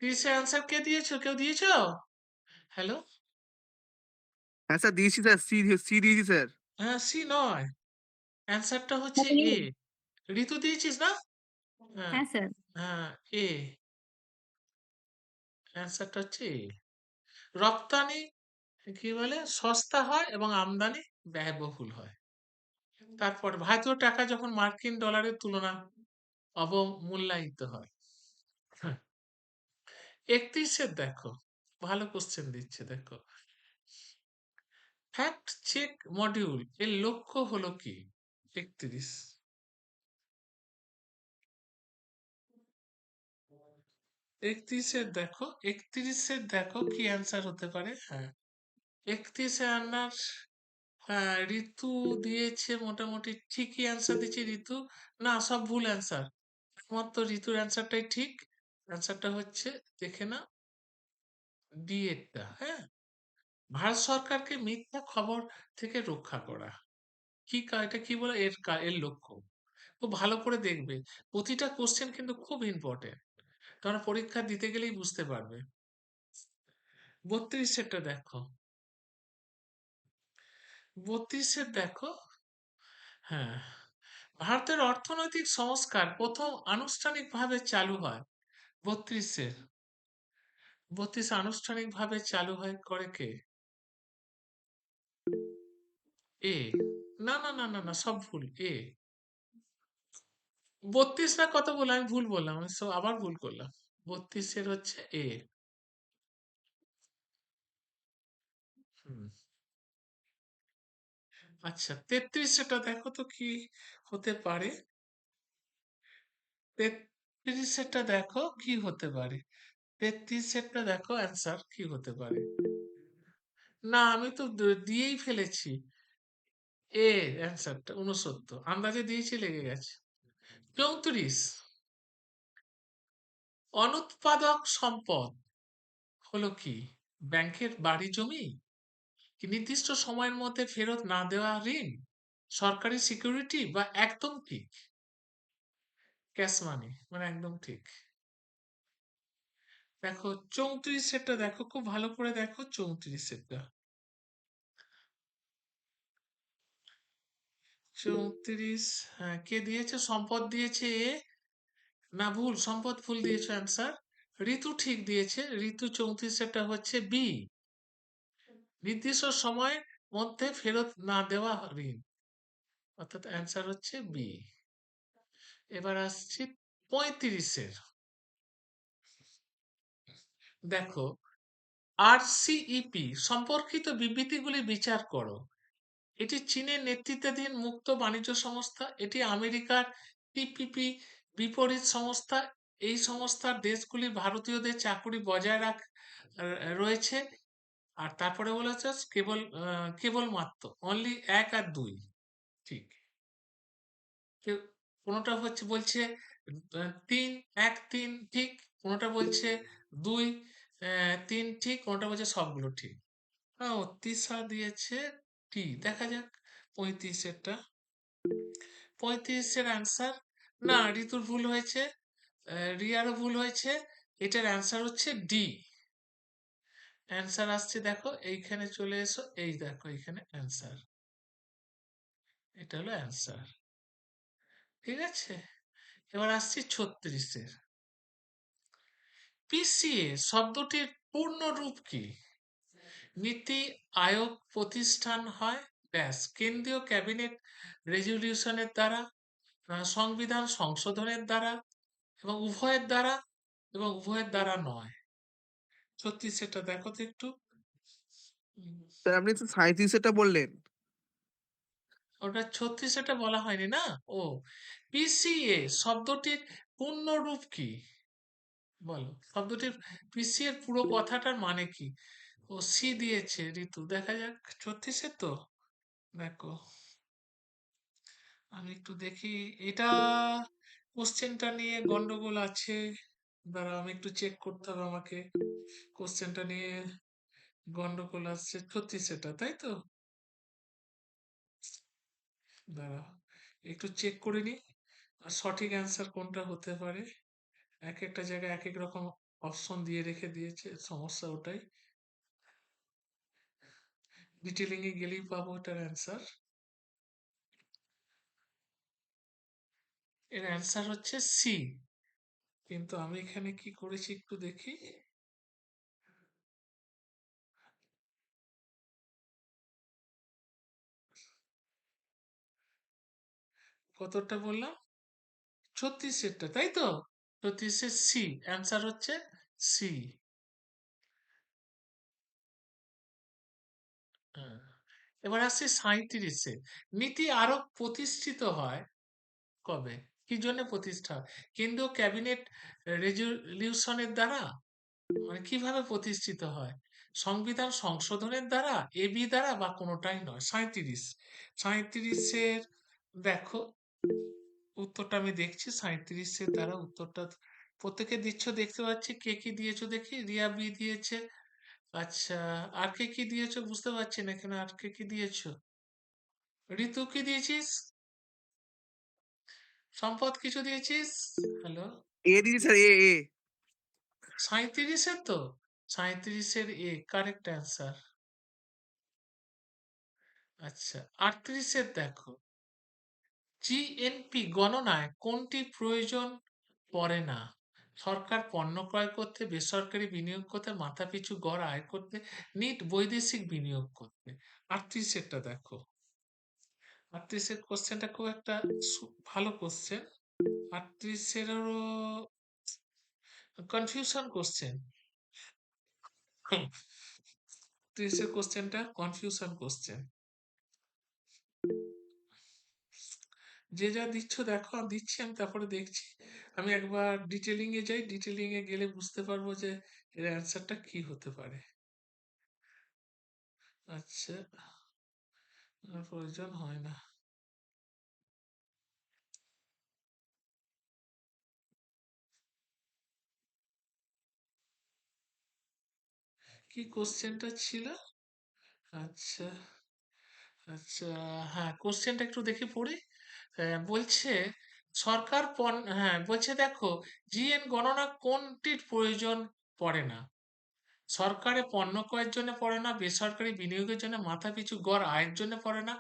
৩০ এর অ্যান্সার কে দিয়েছো? কেউ দিয়েছো? হ্যালো? হ্যাঁ স্যার দিয়েছি স্যার, সি দিয়েছি স্যার। হ্যাঁ, সি নয়, অ্যান্সারটা হচ্ছে এ। ঋতু দিয়েছিস না? হ্যাঁ, হ্যাঁ স্যার। হ্যাঁ, এ। অ্যান্সারটা হচ্ছে এ। রপ্তানি কি বলে সস্তা হয় এবং আমদানি ব্যয়বহুল হয়। তারপর ভারতীয় টাকা যখন মার্কিন ডলারের তুলনা অবমূল্যায়িত হয়। হ্যাঁ, ৩১ এর দেখো, ভালো কোশ্চেন দিচ্ছে দেখো। ফ্যাক্ট চেক মডিউল এর লক্ষ্য হলো কি? ৩১। ৩১ এর দেখো, ৩১ এর দেখো কি অ্যান্সার হতে পারে। হ্যাঁ, ৩১ এর আন্নার, হ্যাঁ, ঋতু দিয়েছে মোটামুটি ঠিকই অ্যান্সার দিচ্ছে ঋতু। না, সব ভুল অ্যান্সার। একমাত্র ঋতুর অ্যান্সারটাই ঠিক। অ্যান্সারটা হচ্ছে, দেখে না, ডি এরটা। হ্যাঁ, ভারত সরকারকে মিথ্যা খবর থেকে রক্ষা করা। এটা কি বলে এর লক্ষ্য। খুব ভালো করে দেখবে, প্রতিটা কোশ্চেন কিন্তু খুব ইম্পর্টেন্ট। তোমরা পরীক্ষা দিতে গেলেই বুঝতে পারবে। ৩২ এরটা দেখো, ৩২ এর দেখো। হ্যাঁ, ভারতের অর্থনৈতিক সংস্কার প্রথম আনুষ্ঠানিকভাবে চালু হয়। ৩২ এর ৩২ আনুষ্ঠানিকভাবে চালু হয় করে কে? এ। না, না, না, না, না, সব ভুল। এ। ৩২ না কত বলে আমি ভুল বললাম, আমি আবার ভুল করলাম। ৩২ এর হচ্ছে এ। হুম। আচ্ছা, ৩৩ এটা দেখো তো কি হতে পারে। ৩৩ এটা দেখো কি হতে পারে। ৩৩ এটা দেখো অ্যান্সার কি হতে পারে। না, আমি তো দিয়েই ফেলেছি। এ অ্যান্সারটা ৬৯ আন্দাজে দিয়েছি, লেগে গেছে। ৩৪ অনুৎপাদক সম্পদ হলো কি? ব্যাংকের বাড়ি জমি, কি নির্দিষ্ট সময়ের মধ্যে ফেরত না দেওয়া ঋণ, সরকারি সিকিউরিটি, বা একদম ঠিক ক্যাশ মানি, মানে একদম ঠিক। দেখো ৩৪ এটা দেখো, খুব ভালো করে দেখো ৩৪ এটা। ৩৪, হ্যাঁ, কে দিয়েছে? সম্পদ দিয়েছে এ। না, ভুল, সম্পদ ভুল দিয়েছে অ্যান্সার। ঋতু ঠিক দিয়েছে, ঋতু ৩৪ এটা হচ্ছে বি, নির্দিষ্ট সময়ের মধ্যে ফেরত না দেওয়া ঋণ, অর্থাৎ অ্যান্সার হচ্ছে বি। এবার আসছি ৩৫ এর। দেখো, আরসিইপি সম্পর্কিত বিবৃতিগুলি বিচার করো। এটি চীনের নেতৃত্বাধীন মুক্ত বাণিজ্য সংস্থা, এটি আমেরিকার টিপিপি বিপরীত সংস্থা। এই সংস্থার দেশগুলি ভারতীয়দের চাকুরি বজায় রয়েছে। আর তারপরে বলেছে কেবলমাত্র অনলি ১ আর ২ ঠিক। কেউ কোনোটা হচ্ছে বলছে ৩ ১ ৩ ঠিক, কোনোটা বলছে ২ ৩ ঠিক, কোনোটা বলছে সবগুলো ঠিক। হ্যাঁ, তৃষা দিয়েছে টি, দেখা যাক ৩৫ এরটা। ৩৫ এর অ্যান্সার, না, ঋতুর ভুল হয়েছে, রিয়ারও ভুল হয়েছে। এটার অ্যান্সার হচ্ছে ডি। অ্যান্সার আসছে দেখো, এইখানে চলে এসো, এই দেখো এইখানে অ্যান্সার, এটা হলো অ্যান্সার। ঠিক আছে, এবার আসছি 36-এর। পিসিএ শব্দটির পূর্ণ রূপ কি? নীতি আয়োগ প্রতিষ্ঠান হয়, ব্যাস, কেন্দ্রীয় ক্যাবিনেট রেজলিউশনের দ্বারা, সংবিধান সংশোধনের দ্বারা, এবং উভয়ের দ্বারা, এবং উভয়ের দ্বারা নয়। 36-এরটা দেখো তো একটু। উম, স্যার আপনি তো 37 টা বললেন। ওটা 36-এটা বলা হয়নি না? ও, পিসিএ শব্দটির পূর্ণ রূপ কি? বলো শব্দটির পিসি এর পুরো কথাটার মানে কি? ও সি দিয়েছে ঋতু, দেখা যাক 36-এর তো। দেখো আমি একটু দেখি, এটা কোশ্চেনটা নিয়ে গন্ডগোল আছে, দাঁড়া আমি একটু চেক করতে হবে আমাকে। কোশ্চেনটা নিয়ে গন্ডগোল আসছে 36-এটা, তাই তো? দাঁড়া একটু চেক করে নি আর সঠিক অ্যান্সার কোনটা হতে পারে। এক একটা জায়গায় এক এক রকম অপশন দিয়ে রেখে দিয়েছে, সমস্যা ওটাই। ডিটেলিং এ গেলেই পাবো এটার অ্যান্সার। এর অ্যান্সার হচ্ছে সি। কিন্তু আমি এখানে কি করেছি একটু দেখি। কতটা বললাম? 36-এরটা, তাই তো? 36-এর সি, অ্যান্সার হচ্ছে সি। এবার আসছে 37-এ। নীতি আরোপ প্রতিষ্ঠিত হয় কবে? কি জন্য প্রতিষ্ঠা হয়? কেন্দ্রীয় ক্যাবিনেট রেজলিউশনের দ্বারা, মানে কিভাবে প্রতিষ্ঠিত হয়? সংবিধান সংশোধনের দ্বারা, এবি দ্বারা, বা কোনোটাই নয়। 37-এর দেখো উত্তরটা আমি দেখছি। 37-এর দ্বারা উত্তরটা প্রত্যেকে দিচ্ছ দেখতে পাচ্ছি। কে কি দিয়েছো দেখি। রিয়া বি দিয়েছে। আচ্ছা, আর কে কি দিয়েছো বুঝতে পারছি না এখানে, আর কে কি দিয়েছো? ঋতু কি দিয়েছিস? সম্পদ কিছু দিয়েছিস? হ্যালো, এ দিয়েছি স্যার, এ এ। 37-এর তো, 37-এর এ কারেক্ট অ্যান্সার। আচ্ছা, 38-এর দেখো, জিএনপি গণনায় কোনটি প্রয়োজন পড়ে না? সরকার পণ্য ক্রয় করতে, বেসরকারি বিনিয়োগ করতে, মাথাপিছু গড় আয় করতে, নিট বৈদেশিক বিনিয়োগ করতে। 38-এরটা দেখো। 38-এর কোশ্চেনটা খুব একটা ভালো কোশ্চেন। 38-এরও কনফিউশন কোশ্চেন। 38-এর কোশ্চেনটা কনফিউশন কোশ্চেন। যে যা দিচ্ছ দেখো, আমি দিচ্ছি, আমি তারপরে দেখছি। আমি একবার ডিটেলিং এ যাই, ডিটেলিং এ গেলে বুঝতে পারবো যে এর অ্যান্সারটা কি হতে পারে। আচ্ছা, আর প্রয়োজন হয় না। কি কোশ্চেনটা ছিল? আচ্ছা, আচ্ছা, হ্যাঁ কোশ্চেনটা একটু দেখি পড়ি। বলছে সরকার হ্যাঁ বলছে দেখো, জিএন গণনা কোনটির প্রয়োজন পড়ে না? সরকারি পণ্য ক্রয়ের জন্য পড়ে না, বেসরকারি বিনিয়োগের জন্য, মাথাপিছু গড় আয়ের জন্য পড়ে না,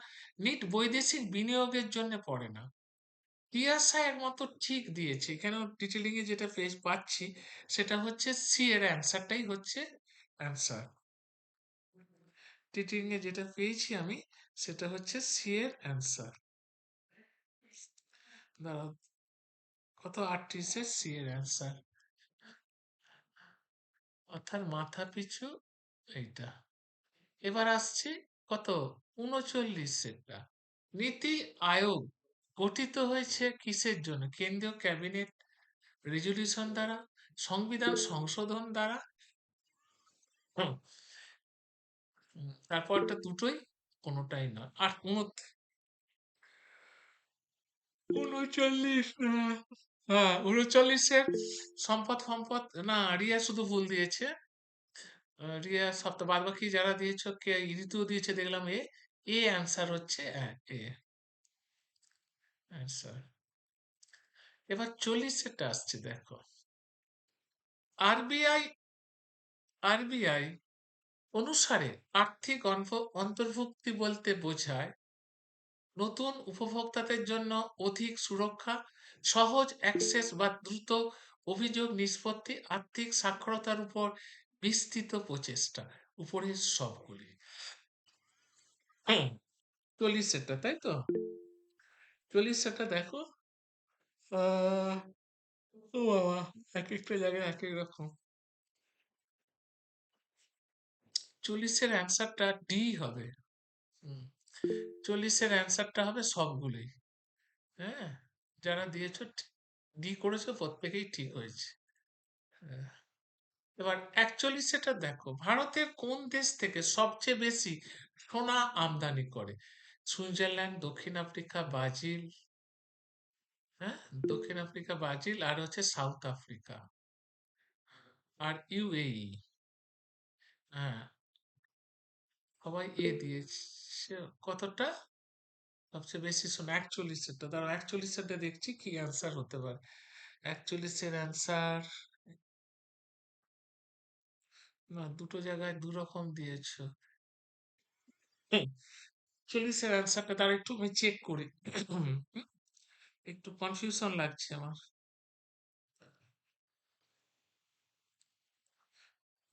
নিট বৈদেশিক বিনিয়োগের জন্য পড়ে না। টিএসআই একমাত্র ঠিক দিয়েছে এখানে। ডিটেলিং এ যেটা পেজ পাচ্ছি সেটা হচ্ছে সি এর অ্যান্সারটাই হচ্ছে অ্যান্সার। ডিটেলিং এ যেটা পেয়েছি আমি সেটা হচ্ছে সি এর অ্যান্সার। দাঁড়াও, কত? 38-এর সি এর অ্যান্সার, অর্থাৎ মাথা পিছু এইটা। এবার আসছি কত? 39-এরটা। নীতি আয়োগ গঠিত হয়েছে কিসের জন্য? কেন্দ্রীয় ক্যাবিনেট রেজলিউশন দ্বারা, সংবিধান সংশোধন দ্বারা, হুম, তারপরটা দুটোই, কোনোটাই নয়। আর 39, হ্যাঁ 39-এর সম্পদ সম্পদ না, রিয়া শুধু ভুল দিয়েছে। রিয়া সপ্তাহ বাদ বাকি যারা দিয়েছ, কে ঋতু দিয়েছে দেখলাম এ। এ অ্যান্সার হচ্ছে এ অ্যান্সার। এবার 40-এরটা আসছে দেখো। আরবিআই আরবিআই অনুসারে আর্থিক অন্তর্ভুক্তি বলতে বোঝায় নতুন উপভোক্তাদের জন্য অধিক সুরক্ষা, সহজ অ্যাক্সেস বা দ্রুত অভিযোগ নিষ্পত্তি, আর্থিক সাক্ষরতার উপর বিস্তৃত প্রচেষ্টা, উপরের সবগুলি। 40 তাই তো? 40 দেখো, আহ, ও বাবা, এক একটা জায়গায় এক এক রকম। 40 অ্যান্সারটা ডি হবে। 40 অ্যান্সারটা হবে সবগুলোই। হ্যাঁ, যারা দিয়েছো ডি করেছো প্রত্যেকেই ঠিক হয়েছে। হ্যাঁ। এবার 41 দেখো, ভারতের কোন দেশ থেকে সবচেয়ে বেশি সোনা আমদানি করে? সুইজারল্যান্ড, দক্ষিণ আফ্রিকা, ব্রাজিল। হ্যাঁ, দক্ষিণ আফ্রিকা, ব্রাজিল, আর হচ্ছে সাউথ আফ্রিকা আর ইউএই। হ্যাঁ, সবাই এ দিয়েছে। কতটা সবচেয়ে বেশি সোনা? 41 দাঁড়াও, 41 দেখছি কি অ্যান্সার হতে পারে। 41 অ্যান্সার না, দুটো জায়গায় দু রকম দিয়েছো। 40 অ্যান্সারটা তার একটু আমি চেক করি। একটু কনফিউশন লাগছে আমার।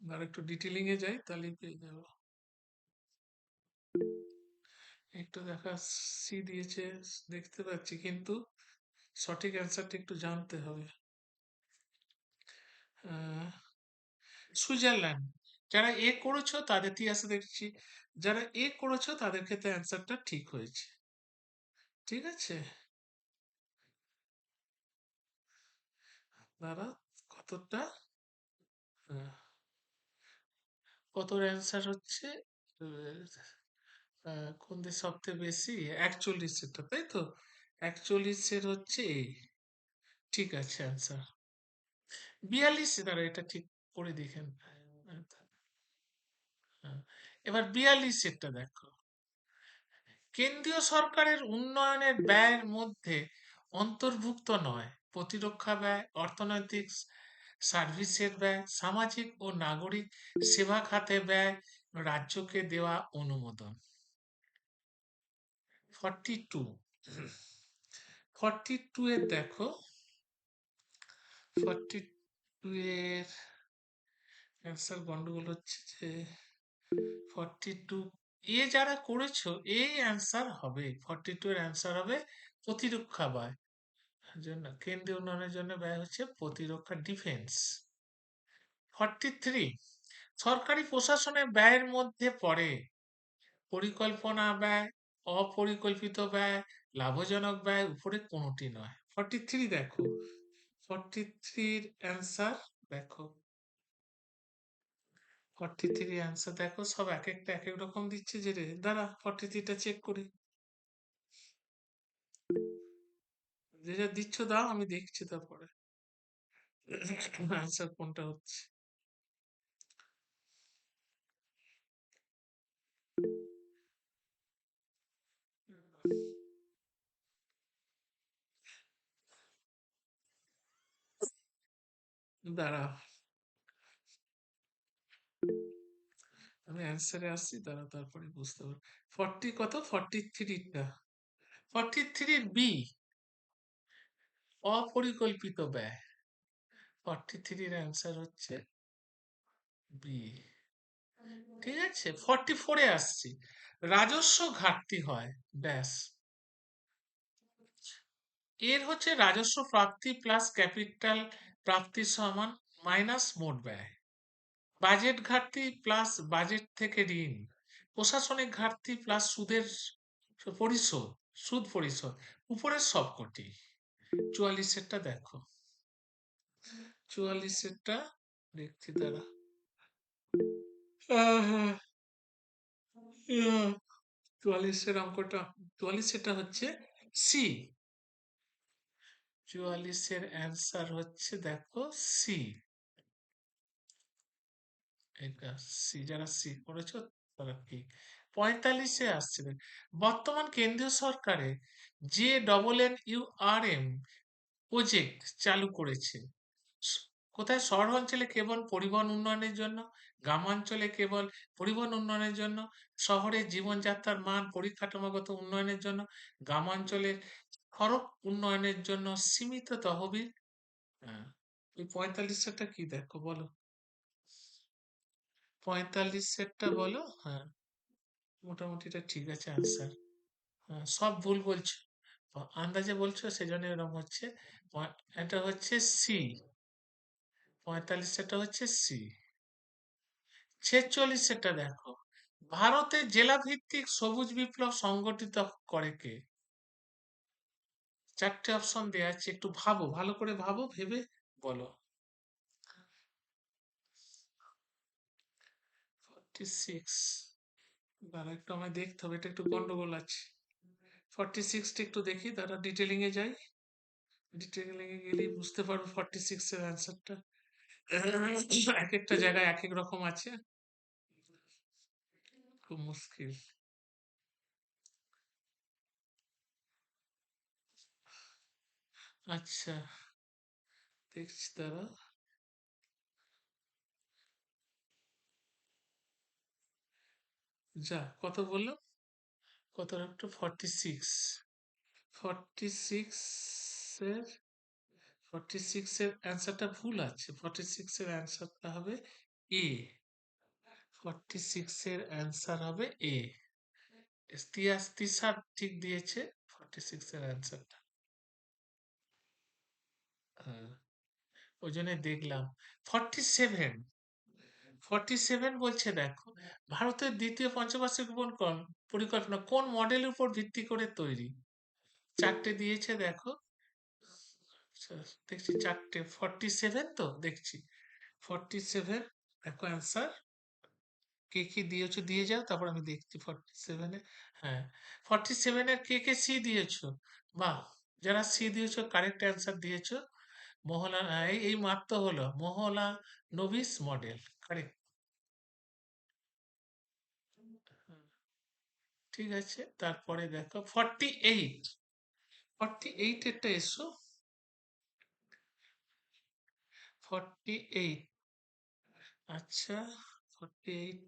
আর একটু ডিটেলিং এ যাই, তাহলে পেয়ে যাবো। একটু দেখা, সি দিয়েছে দেখতে পাচ্ছি, কিন্তু সঠিক অ্যান্সারটা একটু জানতে হবে। সুইজারল্যান্ড। যারা এ করেছো তাদের ইতিহাসে দেখছি, যারা এ করেছো তাদের ক্ষেত্রে অ্যান্সারটা ঠিক হয়েছে। ঠিক আছে, দাঁড়া, কতটা কত অ্যান্সার হচ্ছে? কোন দেশ সবচেয়ে বেশি? 41 তাই তো? 41 হচ্ছে এই। ঠিক আছে অ্যান্সার। 42 দ্বারা এটা ঠিক করে দেখেন। হ্যাঁ, এবার 42 দেখো, কেন্দ্রীয় সরকারের উন্নয়নের ব্যয়ের মধ্যে অন্তর্ভুক্ত নয় প্রতিরক্ষা ব্যয়, অর্থনৈতিক সার্ভিসের ব্যয়, সামাজিক ও নাগরিক সেবা খাতে ব্যয়, রাজ্যকে দেওয়া অনুমোদন। 42, 42 এর দেখো, 42 এর অ্যান্সার গন্ডগোল হচ্ছে যে 42 এ যারা করেছো এই অ্যান্সার হবে। 42 এর অ্যান্সার হবে প্রতিরক্ষা ব্যয় জন্য, কেন্দ্রীয় উন্নয়নের জন্য ব্যয় হচ্ছে প্রতিরক্ষা, ডিফেন্স। 43 সরকারি প্রশাসনের ব্যয়ের মধ্যে পড়ে পরিকল্পনা ব্যয়, অপরিকল্পিত ব্যয়, লাভজনক ব্যয়, উপরে কোনোটি নয়। 43 দেখো, 43 অ্যান্সার দেখো, 43 অ্যান্সার দেখো, সব এক একটা এক এক রকম দিচ্ছে যে রে। দাঁড়া, 43টা চেক করি। যে যা দিচ্ছ দাও, আমি দেখছি তারপরে অ্যান্সার কোনটা হচ্ছে। দাঁড়াও, আমি অ্যান্সারে আসছি, দাঁড়াও, তারপরে বুঝতে পারবো। 40 কত? 43টা, 43 বি, অপরিকল্পিত ব্যয়। 43 এর অ্যান্সার হচ্ছে বি। ঠিক আছে, 44 আসছি, রাজস্ব ঘাটতি হয়, ব্যাস। এর হচ্ছে রাজস্ব প্রাপ্তি প্লাস ক্যাপিটাল প্রাপ্তি সমান মাইনাস মোট ব্যয়। বাজেট ঘাটতি প্লাস বাজেট থেকে ঋণ, প্রশাসনিক ঘাটতি প্লাস সুদের পরিশোধ, সুদ পরিশোধ, উপরের সবকটি। 44টা দেখো, 44টা দেখছি, দাঁড়া। 44 অঙ্কটা, 44টা হচ্ছে সি। 44 অ্যান্সার হচ্ছে দেখো সি। এটা সি, যারা সি করেছো তারা ঠিক। 45 আসছে দেখ, বর্তমান কেন্দ্রীয় সরকারে যে WNURM প্রজেক্ট চালু করেছে, স- কোথায়? শহর অঞ্চলে কেবল পরিবহন উন্নয়নের জন্য, গ্রামাঞ্চলে কেবল পরিবহন উন্নয়নের জন্য, শহরের জীবনযাত্রার মান পরিকাঠামোগত উন্নয়নের জন্য, গ্রামাঞ্চলের সড়ক উন্নয়নের জন্য সীমিত তহবিল। হ্যাঁ, ওই 45 সেটটা কি দেখো বলো? 45 সেটটা বলো। হ্যাঁ, মোটামুটি এটা ঠিক আছে আনসার। হ্যাঁ, সব ভুল বলছো, আন্দাজে বলছো, সেজন্য এরকম হচ্ছে। এটা হচ্ছে সি, 45 সেটটা হচ্ছে সি। 46 সেটটা দেখো, ভারতে জেলা ভিত্তিক সবুজ বিপ্লব সংগঠিত করে কে? 4টে অপশন দেয়া আছে, একটু ভাবো, ভালো করে ভাবো, ভেবে বলো। 46, দাঁড়া একটু আমায় দেখতে হবে, এটা একটু গন্ডগোল আছে। 46 টা একটু দেখি, দাঁড়া ডিটেলিং এ যাই, ডিটেলিং এ গেলেই বুঝতে পারবো 46 এর অ্যান্সারটা। এক একটা জায়গায় এক এক রকম আছে, খুব মুশকিল। আচ্ছা, দেখছি দাঁড়া। যা, কত বললাম? কত একটা 46, 46 এর 46 এর অ্যান্সারটা ভুল আছে। 46 এর অ্যান্সারটা হবে এ। 46 এর অ্যান্সার হবে এ। তিসার ঠিক দিয়েছে 46 এর অ্যান্সারটা। হ্যাঁ, ওই জন্য দেখলাম। 47, 47 বলছে দেখো, ভারতের দ্বিতীয় পঞ্চবার্ষিক পরিকল্পনা কোন মডেলের উপর ভিত্তি করে তৈরি? 4টে দিয়েছে দেখো। আচ্ছা, দেখছি 4টে 47 তো দেখছি 47। দেখো অ্যান্সার কে কি দিয়েছো দিয়ে যাও, তারপর আমি দেখছি 47 এ। হ্যাঁ, 47 এর কে কে সি দিয়েছো? বাহ, যারা সি দিয়েছো কারেক্ট অ্যান্সার দিয়েছো। মহলা, এই মাত্র হলো মহলা নবিস মডেল, কারেক্ট। ঠিক আছে, তারপরে দেখো 48, 48 এরটা এসো। 48, আচ্ছা 48,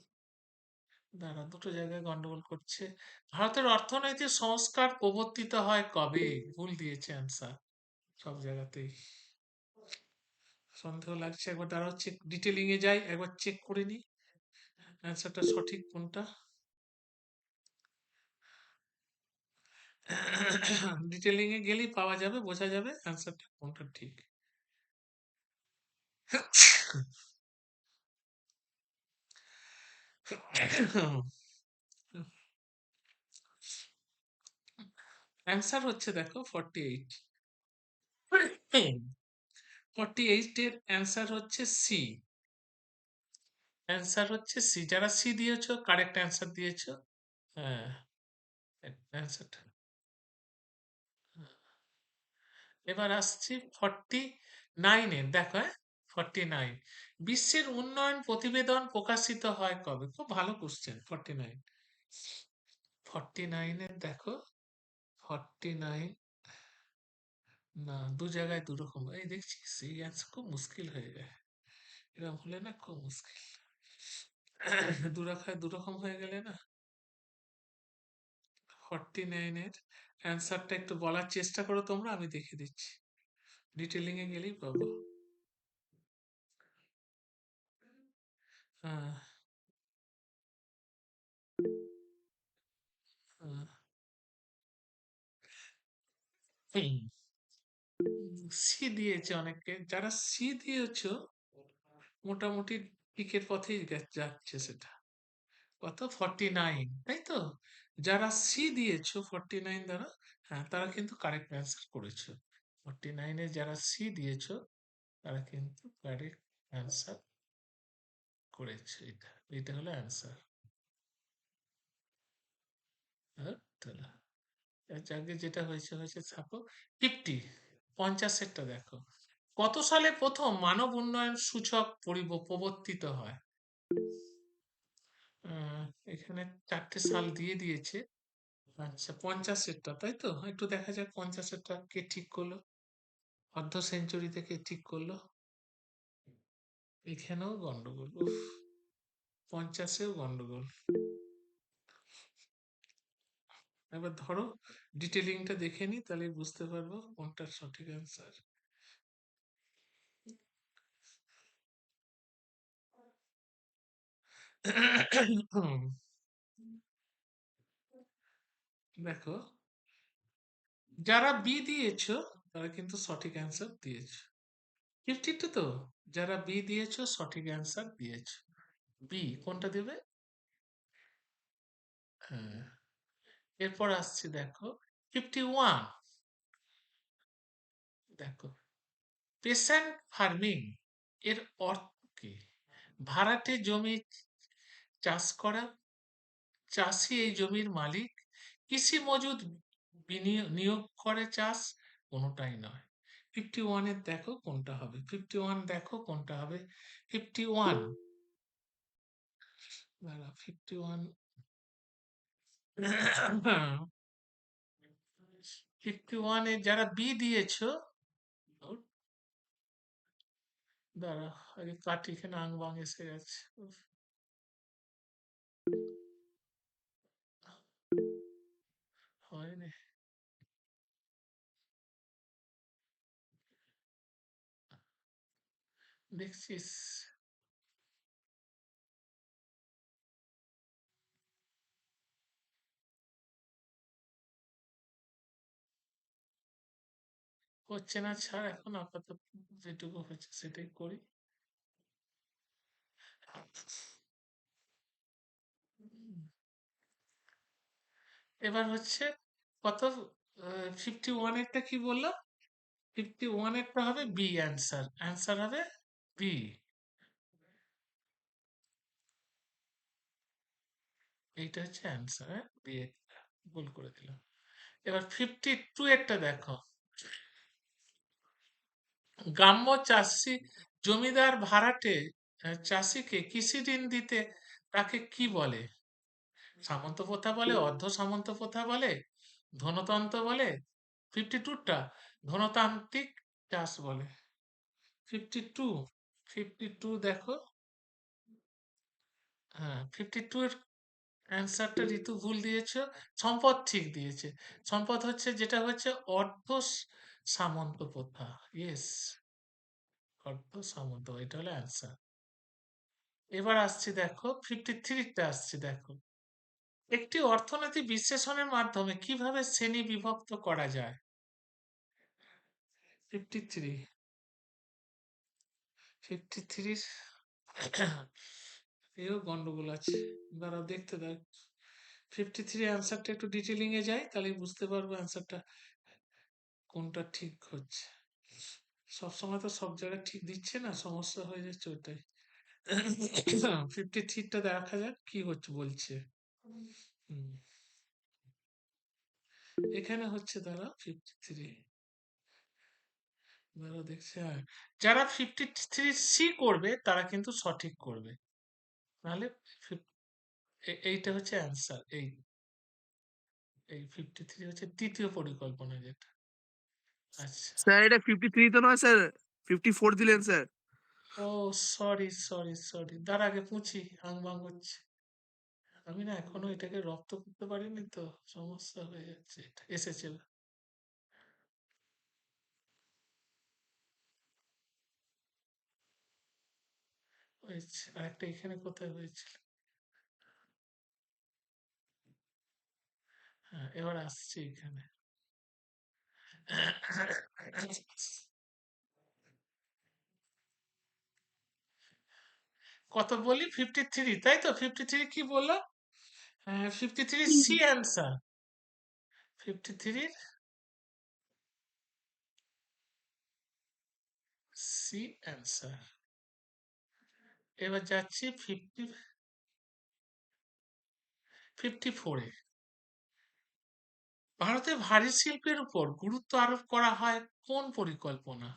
দাঁড়া দুটো জায়গায় গন্ডগোল করছে। ভারতের অর্থনৈতিক সংস্কার প্রবর্তিত হয় কবে? ভুল দিয়েছে অ্যান্সার সব জায়গাতেই। সন্দেহ লাগছে, একবার দাঁড়াও, চেক ডিটেলিং এ যাই, একবার চেক করে নি অ্যান্সারটা সঠিক কোনটা। ডিটেলিং এ গেলেই পাওয়া যাবে, বোঝা যাবে অ্যান্সারটা কোনটা ঠিক। অ্যান্সার হচ্ছে দেখো 48। 48 এর অ্যান্সার হচ্ছে সি। অ্যান্সার হচ্ছে সি, যারা সি দিয়েছো কারেক্ট অ্যান্সার দিয়েছো। হ্যাঁ, অ্যান্সারটা। এবার আসছি 49 এর দেখো। হ্যাঁ, 49, বিশ্বের উন্নয়ন প্রতিবেদন প্রকাশিত হয় কবে? খুব ভালো কোশ্চেন। 49, 49 এর দেখো। 49, না দু জায়গায় দু রকম, এই দেখছি সেই অ্যান্সার খুব মুশকিল হয়ে যায়, এরকম হলে না খুব মুশকিল। দু রাখায় দু রকম হয়ে গেলে না। 49 এর অ্যান্সারটা একটু বলার চেষ্টা করো তোমরা, আমি দেখে দিচ্ছি, ডিটেলিং এ গেলেই পাবো। হ্যাঁ, হ্যাঁ, সি দিয়েছে অনেকে, যারা সি দিয়েছো মোটামুটি পিকের পথেই যাচ্ছে সেটা। কত 49, তাই তো? যারা সি দিয়েছো 49 দ্বারা, হ্যাঁ তারা কিন্তু কারেক্ট অ্যান্সার করেছো। 49 এ যারা সি দিয়েছো তারা কিন্তু কারেক্ট অ্যান্সার করেছে। এটা এটা হলো অ্যান্সার। তাহলে যাকে যেটা হয়েছে হয়েছে, থাকো। 50, 50 এরটা দেখো, কত সালে প্রথম মানব উন্নয়ন সূচক প্রবর্তিত হয়? আহ, এখানে 4টে সাল দিয়ে দিয়েছে। আচ্ছা 50 এরটা তাই তো, একটু দেখা যাক 50 এরটা কে ঠিক করলো, অর্ধ সেঞ্চুরি থেকে ঠিক করলো। এখানেও গন্ডগোল, উফ, 50 এও গন্ডগোল। এবার ধরো ডিটেলিংটা দেখে নিই, তাহলে বুঝতে পারবো কোনটা সঠিক অ্যান্সার। দেখো, যারা বি দিয়েছো তারা কিন্তু সঠিক অ্যান্সার দিয়েছো। 52 তো, যারা বি দিয়েছো সঠিক অ্যান্সার দিয়েছো। বি কোনটা দেবে? হ্যাঁ, এরপর আসছি দেখো 51। দেখো, পেশেন্ট ফার্মিং এর অর্থ কি? ভাড়াটে জমি চাষ করা, চাষি এই জমির মালিক, কৃষি মজুদ নিয়োগ করে চাষ, কোনোটাই নয়। 51 এর দেখো কোনটা হবে, 51 দেখো কোনটা হবে। 51, দাঁড়া 51, 51 এ যারা বি দিয়েছো, দাঁড়া আগে কাটি, এখানে আং বাং এসে গেছে। উফ, হয়নি, দেখছিস? হচ্ছে না, ছাড়, এখন আপাতত যেটুকু হচ্ছে সেটাই করি। এবার হচ্ছে কত, 51 এরটা কি বললাম? 51 এরটা হবে বি অ্যান্সার, অ্যান্সার হবে বি। এইটা হচ্ছে অ্যান্সার, হ্যাঁ, বি, ভুল করে দিলাম। এবার 52 এরটা দেখো, গ্রাম্য চাষি জমিদার ভাড়াটে চাষিকে কৃষি ঋণ দিতে তাকে কি বলে? সামন্ত প্রথা বলে, অর্ধ সামন্ত প্রথা বলে, ধনতন্ত্র বলে। 52টা ধনতান্ত্রিক চাষ বলে। 52, 52 দেখো, হ্যাঁ 52 এর অ্যান্সারটা ঋতু ভুল দিয়েছো, সম্পদ ঠিক দিয়েছে। সম্পদ হচ্ছে যেটা হচ্ছে অর্ধ সামন্ত প্রথা, ইয়েস, অর্ধ সামন্ত, এটা হলো অ্যান্সার। এবার আসছি দেখো 53টা আসছি দেখো, একটি অর্থনীতি বিশ্লেষণের মাধ্যমে কিভাবে শ্রেণী বিভক্ত করা যায়? 53, 53 এও গন্ডগোল আছে, দাঁড়াও দেখতে দাও। 53 অ্যান্সারটা একটু ডিটেলিং এ যাই, তাহলে বুঝতে পারবো অ্যান্সারটা কোনটা ঠিক হচ্ছে। সবসময় তো সব জায়গায় ঠিক দিচ্ছে না, সমস্যা হয়ে যাচ্ছে ওটাই। 53টা দেখা যাক কি হচ্ছে বলছে। হুম, এখানে হচ্ছে দাঁড়া 53, দাঁড়া দেখছে, হ্যাঁ, যারা 53 সি করবে তারা কিন্তু সঠিক করবে, নাহলে এইটা হচ্ছে অ্যান্সার। এই 53 হচ্ছে তৃতীয় পরিকল্পনা যেটা। আচ্ছা, স্যার এটা 53 তো নয় স্যার, 54 দিলেন স্যার। ও সরি সরি সরি, দাঁড়া আগে পুছি, আং বাং হচ্ছে। আমি না এখনো এটাকে রপ্ত করতে পারিনি তো, সমস্যা হয়ে যাচ্ছে, এটা এসেছে এবার। হয়েছে, আরেকটা এখানে কোথায় হয়েছিল। হ্যাঁ, এবার আসছি এখানে। কত বলি, 53 তাই তো? 53 কি বললাম? 53 সি অ্যান্সার, 53 সি অ্যান্সার। এবার যাচ্ছি 54-এ। ভারতে ভারী শিল্পের উপর গুরুত্ব আরোপ করা হয় কোন পরিকল্পনা?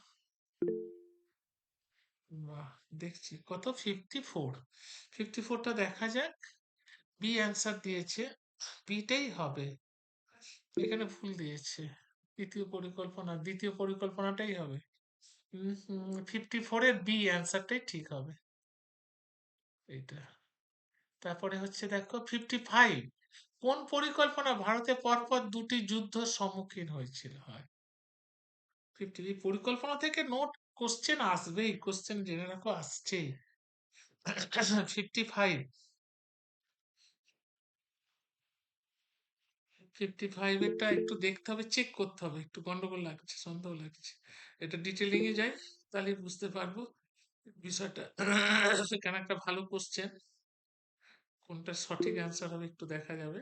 বাহ, দেখছি কত, 54, 54টা দেখা যাক। বি অ্যান্সার দিয়েছে, বিটাই হবে, এখানে ভুল দিয়েছে। দ্বিতীয় পরিকল্পনাটাই হবে। 54 এর বি অ্যান্সারটাই ঠিক হবে, এইটা। তারপরে হচ্ছে দেখো 55 কোন পরিকল্পনা ভারতে পরপর দুটি যুদ্ধ সম্মুখীন হয়েছিল হয় 50 এই পরিকল্পনা থেকে নোট কোশ্চেন আসবেই, কোশ্চেন জেনে রাখো আসছেই। 55 55 এরটা একটু দেখতে হবে, চেক করতে হবে, একটু গন্ডগোল লাগছে, সন্দেহ লাগছে। এটা ডিটেলিং এ যাই, তাহলে বুঝতে পারবো বিষয়টা। সেখানে একটা ভালো কোশ্চেন, কোনটা সঠিক অ্যান্সার হবে একটু দেখা যাবে।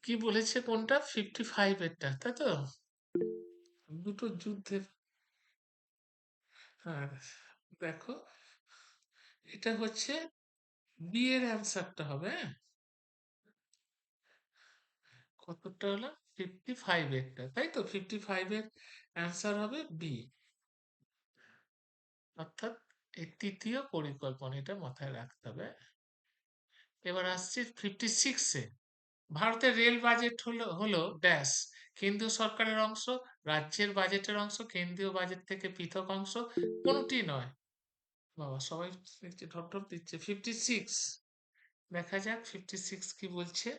কি বলেছে কোনটা 55 এরটা, তাই তো? দুটো যুদ্ধের, হ্যাঁ দেখো এটা হচ্ছে বি এর অ্যান্সারটা হবে, হ্যাঁ? কতটা হলো 55 এরটা, তাই তো? 55 এর অ্যান্সার হবে বি, অর্থাৎ এই তৃতীয় পরিকল্পনা, এটা মাথায় রাখতে হবে। এবার আসছি 56 এ, ভারতের রেল বাজেট হলো ড্যাশ, কেন্দ্রীয় সরকারের অংশ, রাজ্যের বাজেটের অংশ, কেন্দ্রীয় বাজেট থেকে পৃথক অংশ, কোনটি নয়। বাবা সবাই দেখছে, ঢপ ঢপ দিচ্ছে। 56 দেখা যাক 56 কি বলছে।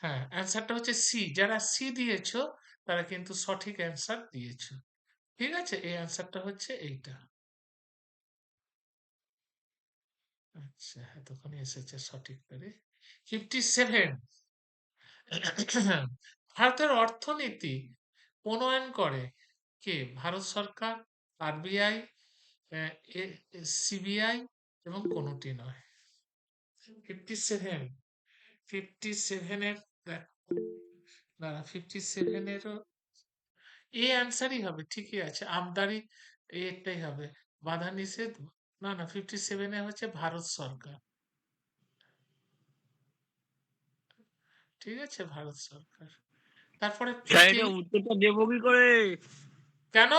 হ্যাঁ, অ্যান্সারটা হচ্ছে সি। যারা সি দিয়েছো তারা কিন্তু সঠিক অ্যান্সার দিয়েছো। ঠিক আছে, এই অ্যান্সারটা হচ্ছে এইটা। আচ্ছা, এতক্ষণে এসেছে সঠিক করে। 57 ভারতের অর্থনীতি প্রণয়ন করে কে? ভারত সরকার, আরবিআই, সিবিআই এবং কোনোটি নয়। 57 57 এর দাঁড়া, 57 এরও এ অ্যান্সারই হবে, ঠিকই আছে। আমদানি এটাই হবে, বাধা নিষেধ। না না, 57 এ হচ্ছে ভারত সরকার। ঠিক আছে, ভারত সরকার। তারপরে স্যার এটা উত্তরটা দেবো কি করে? কেন?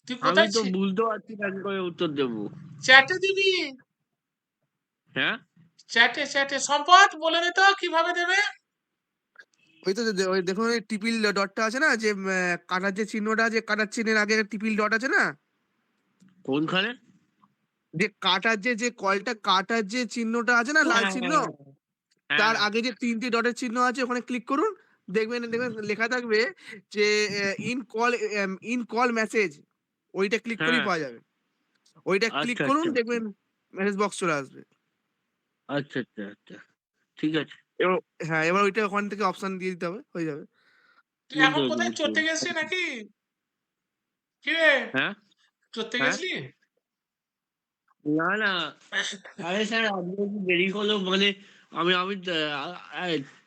তুই আমি কোথায় তো ছিলি? বুঝতে পারছি না কি করে উত্তর দেবো। চ্যাটে দিবি, হ্যাঁ, চ্যাটে চ্যাটে। সম্পদ বলে দে তো কিভাবে দেবে। ওই তো ওই দেখুন ওই টিপিল ডটটা আছে না, যে কাটার যে চিহ্নটা আছে, কাটার চিহ্নের আগে টিপিল ডট আছে না, কোনখানে? যে কাটার যে কলটা কাটার যে চিহ্নটা আছে না, লাল হ্যাঁ চিহ্ন, হ্যাঁ তার আগে যে 3টি ডটের চিহ্ন আছে ওখানে ক্লিক করুন। দেখবেন দেখবেন লেখা থাকবে যে ইন কল মেসেজ, ওইটা ক্লিক করেই হ্যাঁ। পাওয়া যাবে। ওইটা ক্লিক আচ্ছা করুন, আচ্ছা দেখবেন মেসেজ বক্স চলে আসবে। আচ্ছা আচ্ছা আচ্ছা, ঠিক আছে, এবার হ্যাঁ, এবার ওইটা ওখান থেকে অপশন দিয়ে দিতে হবে, হয়ে যাবে। তুই বুঝতে এখন পেরেছি কোথায় বুঝতে চড়তে পেরেছি। গেছিলি নাকি? কি রে, হ্যাঁ চড়তে হ্যাঁ, গেছিলি? না না, আরে স্যার আজকে একটু দেরি হলো, মানে আমি আমি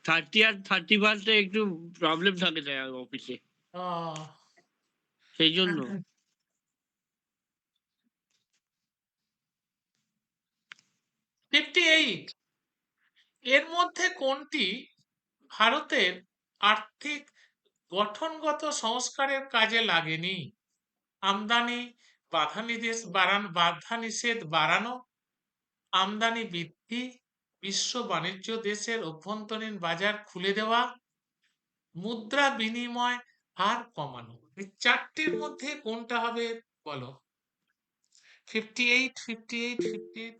30 আর 31 একটু প্রবলেম থাকে স্যার অফিসে, ও, সেই জন্য। 58 এর মধ্যে কোনটি ভারতের আর্থিক গঠনগত সংস্কারের কাজে লাগেনি? আমদানি বাধা নিষেধ বাড়ানো, আমদানি বৃদ্ধি, বিশ্ব বাণিজ্য, দেশের অভ্যন্তরীণ বাজার খুলে দেওয়া, মুদ্রা বিনিময় হার কমানো। এই চারটির মধ্যে কোনটা হবে বলো? 58 58 58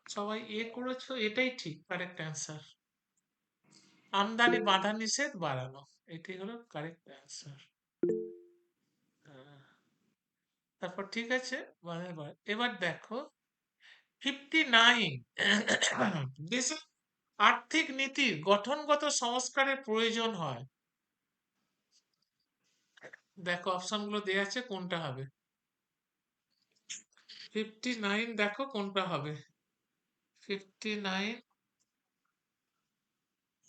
সবাই করেছো, এটাই ঠিক কারেক্ট অ্যান্সার। আমদানি বাধা নিষেধ বাড়ানো, এটাই হলো কারেক্ট অ্যান্সার। তারপর ঠিক আছে, এবার দেখো 59 দেশের আর্থিক নীতির গঠনগত সংস্কারের প্রয়োজন হয়। দেখো অপশনগুলো দেওয়া আছে, কোনটা হবে? 59 দেখো কোনটা হবে। 59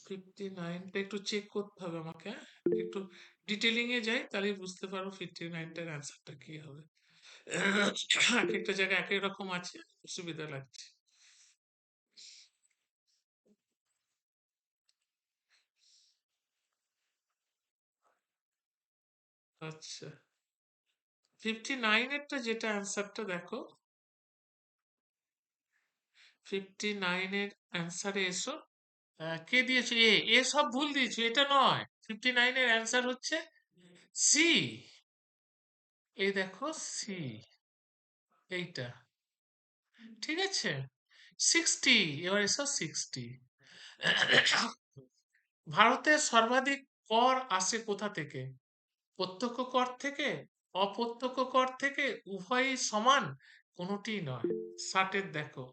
59টা একটু চেক করতে হবে আমাকে, হ্যাঁ? একটু ডিটেলিং এ যাই, তাহলেই বুঝতে পারবো 59টার অ্যান্সারটা কি হবে। এক একটা জায়গায় এক এক রকম আছে, অসুবিধা লাগছে। আচ্ছা, 59 এরটা যেটা অ্যান্সারটা দেখো, 59 এর অ্যান্সারে এসো, কে দিয়েছে? এ সব ভুল দিয়েছে, এটা নয়। 59 এর অ্যান্সার হচ্ছে সি। এই দেখো সি, এইটা। ঠিক আছে, 60। এবার এসো 60। ভারতের সর্বাধিক কর আসে কোথা থেকে? প্রত্যক্ষ কর থেকে, অপ্রত্যক্ষ কর থেকে, উভয়ই সমান, কোনোটিই নয়। 60 দেখো,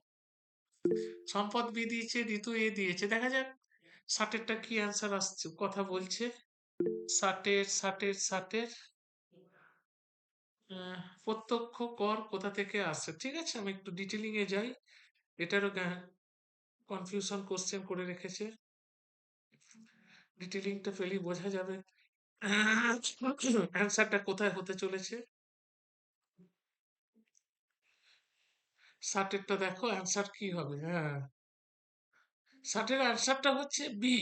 সম্পদ বি দিয়েছে, ঋতু এ দিয়েছে, দেখা যাক 60টা কি অ্যান্সার আসছে, কথা বলছে। 60 প্রত্যক্ষ কর কোথা থেকে আসে? ঠিক আছে, আমি একটু ডিটেলিং এ যাই। এটারও কনফিউশন কোশ্চেন করে রেখেছে, ডিটেলিংটা পেলেই বোঝা যাবে অ্যান্সারটা কোথায় হতে চলেছে। 60টা দেখো অ্যান্সার কি হবে। হ্যাঁ, 60-এর অ্যান্সারটা হচ্ছে বি।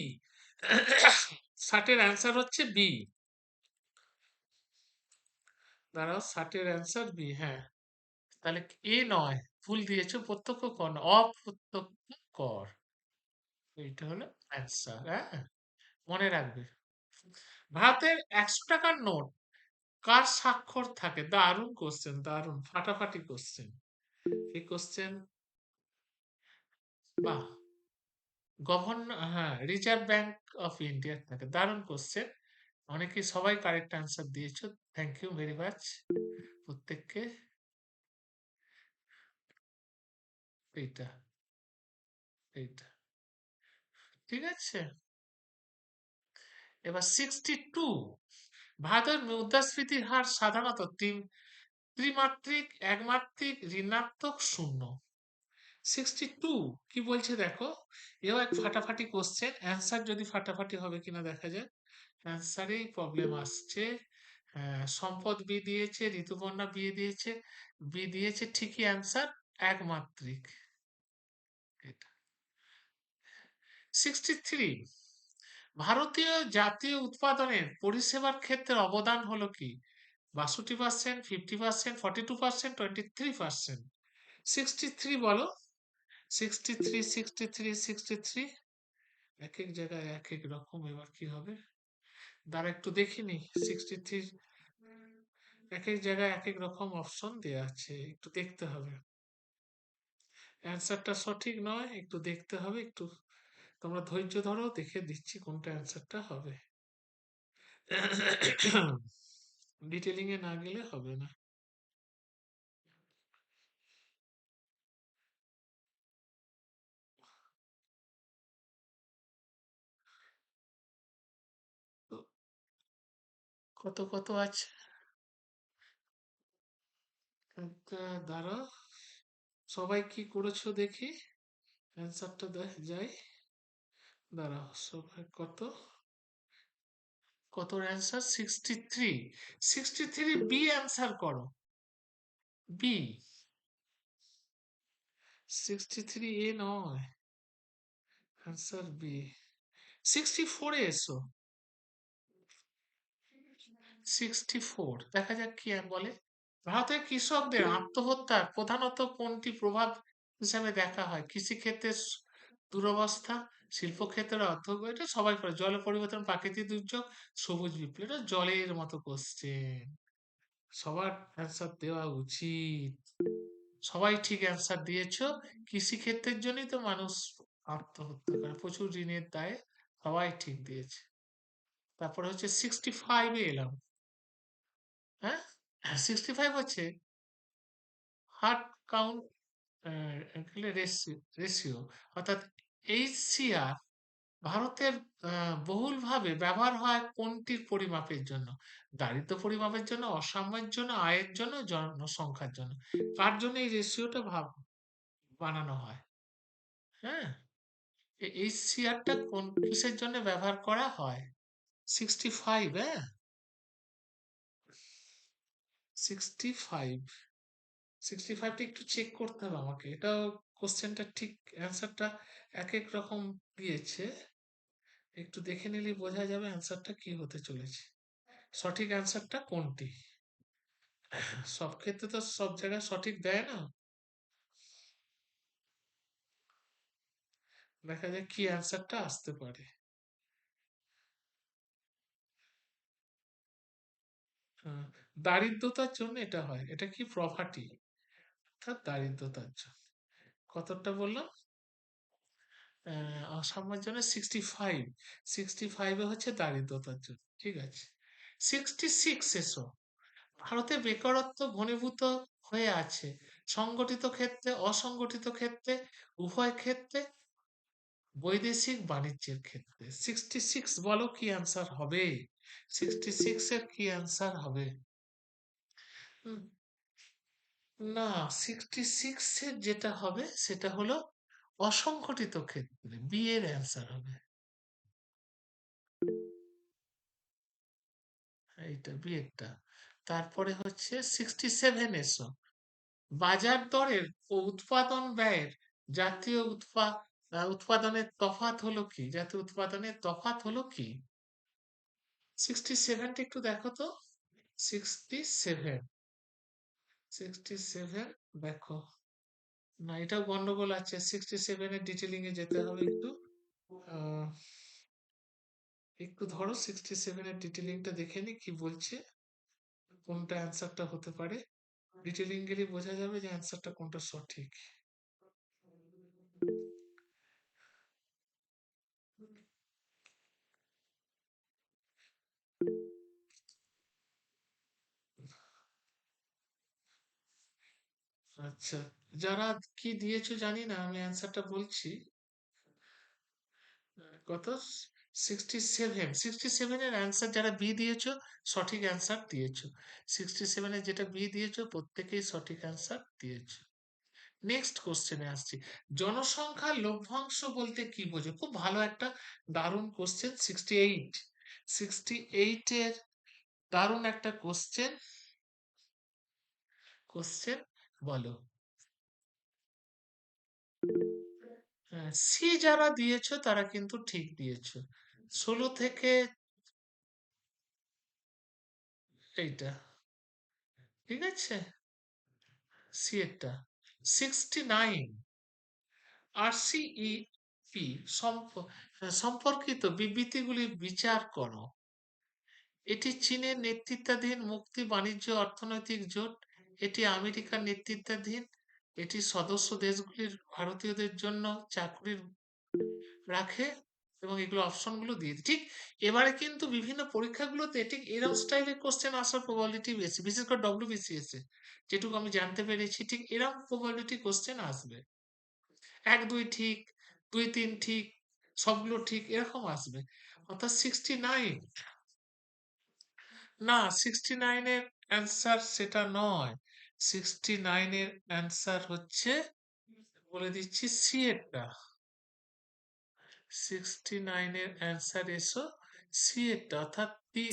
60-এর অ্যান্সার হচ্ছে বি। দাঁড়াও, 60-এর অ্যান্সার বি। হ্যাঁ, তাহলে এ নয়, ভুল দিয়েছো, প্রত্যক্ষ কর না, অপ্রত্যক্ষ কর। এইটা হলো অ্যান্সার। হ্যাঁ, মনে রাখবে। ভারতের 100 টাকার নোট কার স্বাক্ষর থাকে? দারুণ কোশ্চেন, দারুণ ফাটাফাটি কোশ্চেন। এই কোশ্চেন, বাহ। গভর্নর, হ্যাঁ, রিজার্ভ ব্যাংক অফ ইন্ডিয়ার থাকে। দারুণ কোশ্চেন, অনেকেই সবাই কারেক্ট অ্যান্সার দিয়েছো, থ্যাংক ইউ ভেরি মাচ প্রত্যেককে। এইটা, এইটা, ঠিক আছে। এবার 62, ভারতের মুদ্রাস্ফীতির হার সাধারণত ত্রিমাত্রিক, একমাত্রিক, ঋণাত্মক, শূন্য। 62 কি বলছে দেখো, এও এক ফাটাফাটি কোশ্চেন, অ্যান্সার যদি ফাটাফাটি হবে কিনা দেখা যাক। অ্যান্সারেই প্রবলেম আসছে। সম্পদ বি দিয়েছে, ঋতুপর্ণা বি দিয়েছে, বি দিয়েছে ঠিকই অ্যান্সার, একমাত্রিক। এটা 63, ভারতীয় জাতীয় উৎপাদনের পরিষেবার ক্ষেত্রে অবদান হলো কি? 62%, 50%, 42%, 23%। 63 বলো। 63, 63, 63, এক এক জায়গায় এক এক রকম। এবার কি হবে দাঁড়া একটু দেখিনি। 63 এক এক জায়গায় এক এক রকম অপশন দেয়া আছে, একটু দেখতে হবে। অ্যান্সারটা সঠিক নয়, একটু দেখতে হবে, একটু তোমরা ধৈর্য ধরো, দেখে দিচ্ছি কোনটা অ্যান্সারটা হবে। ডিটেলিং এ না গেলে হবে না। তো কত কত আছে, দাঁড়াও, সবাই কি করেছো দেখি, অ্যান্সারটা যাই। দাঁড়াও, সবাই কত কত অ্যান্সার? 63। 63 বি অ্যান্সার করো, বি। 63 এ নয়, অ্যান্সার বি। 64 এ এসো, 64 দেখা যাক কি বলে। ভারতের কৃষকদের আত্মহত্যার প্রধানত কোনটি প্রভাব হিসাবে দেখা হয়? কৃষিক্ষেত্রে দুরবস্থা, শিল্পক্ষেত্রে অর্থ, এটা সবাই করে। জল পরিবর্তন, প্রাকৃতিক দুর্যোগ, সবুজ বিপ্লব। এটা জলের মতো কোশ্চেন, সবার অ্যান্সার দেওয়া উচিত। সবাই ঠিক অ্যান্সার দিয়েছো। কৃষিক্ষেত্রের জন্যই তো মানুষ আত্মহত্যা করে, প্রচুর ঋণের দায়ে। সবাই ঠিক দিয়েছে। তারপরে হচ্ছে 65 এ এলাম। হ্যাঁ, 65 হচ্ছে হার্ট কাউন্ট রেশিও, অর্থাৎ HCR। ভারতের বহুলভাবে ব্যবহার হয় কোনটির পরিমাপের জন্য? দারিদ্র পরিমাপের জন্য, অসাম্যের জন্য, আয়ের জন্য, জনসংখ্যার জন্য। কার জন্য এই রেশিওটা বানানো হয়? হ্যাঁ, HCRটা কোন কিসের জন্য ব্যবহার করা হয়? 65, হ্যাঁ, 65। 65টা একটু চেক করতে হবে আমাকে, এটাও কোশ্চেনটা ঠিক অ্যান্সারটা এক এক রকম দিয়েছে, একটু দেখে নিলেই বোঝা যাবে অ্যান্সারটা কি হতে চলেছে, সঠিক অ্যান্সারটা কোনটি। সব ক্ষেত্রে তো সব জায়গায় সঠিক দেয় না। দেখা যাক কি অ্যান্সারটা আসতে পারে। হ্যাঁ, দারিদ্রতার জন্য এটা হয়। এটা কি প্রপার্টি, অর্থাৎ দারিদ্রতার জন্য। কতটা বললাম? অসাম্যের জন্য 65, 65 এ হচ্ছে দারিদ্রতার জন্য। ঠিক আছে, 66 এসো। ভারতে বেকারত্ব ঘনীভূত হয়ে আছে সংগঠিত ক্ষেত্রে, অসংগঠিত ক্ষেত্রে, উভয় ক্ষেত্রে, বৈদেশিক বাণিজ্যের ক্ষেত্রে। 66 বলো কি অ্যান্সার হবে? 66 এর কি অ্যান্সার হবে? হুম, না, 66 এর যেটা হবে সেটা হলো অসংগঠিত ক্ষেত্রে, বি এর অ্যান্সার হবে। এইটা বি এরটা। তারপরে হচ্ছে 67 এসো। বাজার দরের ও উৎপাদন ব্যয়ের জাতীয় উৎপাদনের তফাৎ হলো কি? জাতীয় উৎপাদনের তফাৎ হলো কি? 67টা একটু দেখো তো। 67, 67 দেখো। না, এটাও গন্ডগোল আছে। 67 এর ডিটেলিং এ যেতে হবে একটু। আহ, একটু ধরো 67 এর ডিটেলিংটা দেখে নি কি বলছে, কোনটা অ্যান্সারটা হতে পারে। ডিটেলিং গেলে বোঝা যাবে যে অ্যান্সারটা কোনটা সঠিক। আচ্ছা, যারা কি দিয়েছো জানি না, আমি অ্যান্সারটা বলছি। কত? 67 এর অ্যান্সার যারা বি দিয়েছো সঠিক অ্যান্সার দিয়েছো। 67 এর যেটা বি দিয়েছো প্রত্যেকেই সঠিক অ্যান্সার দিয়েছো। নেক্সট কোশ্চেনে আসছি। জনসংখ্যার লভ্যাংশ বলতে কি বোঝো? খুব ভালো একটা দারুণ কোশ্চেন। 68 এর দারুণ একটা কোশ্চেন। বলো। সি যারা দিয়েছো তারা কিন্তু ঠিক দিয়েছো। 16 থেকে এইটা, ঠিক আছে, সি এরটা। 69 আরসিইপি সম্পর্কিত বিবৃতিগুলি বিচার করো। এটি চীনের নেতৃত্বাধীন মুক্তি বাণিজ্য অর্থনৈতিক জোট, এটি আমেরিকার নেতৃত্বাধীন, এটি সদস্য দেশগুলির ভারতীয়দের জন্য চাকরির রাখে, এবং এগুলো অপশনগুলো দিয়ে দিই। ঠিক এবারে কিন্তু বিভিন্ন পরীক্ষাগুলোতে ঠিক এরকম স্টাইলের কোশ্চেন আসার প্রবাবিলিটি বেশি, বিশেষ করে ডব্লিউবিসিএস এ যেটুকু আমি জানতে পেরেছি, ঠিক এরকম প্রবাবিলিটি কোশ্চেন আসবে। 1 2 ঠিক, 2 3 ঠিক, সবগুলো ঠিক, এরকম আসবে। অর্থাৎ 69, না, 69 এর অ্যান্সার সেটা নয়। 69 এর অ্যান্সার হচ্ছে, বলে দিচ্ছি, সি এরটা। 69 এর অ্যান্সার এসো সি এরটা, অর্থাৎ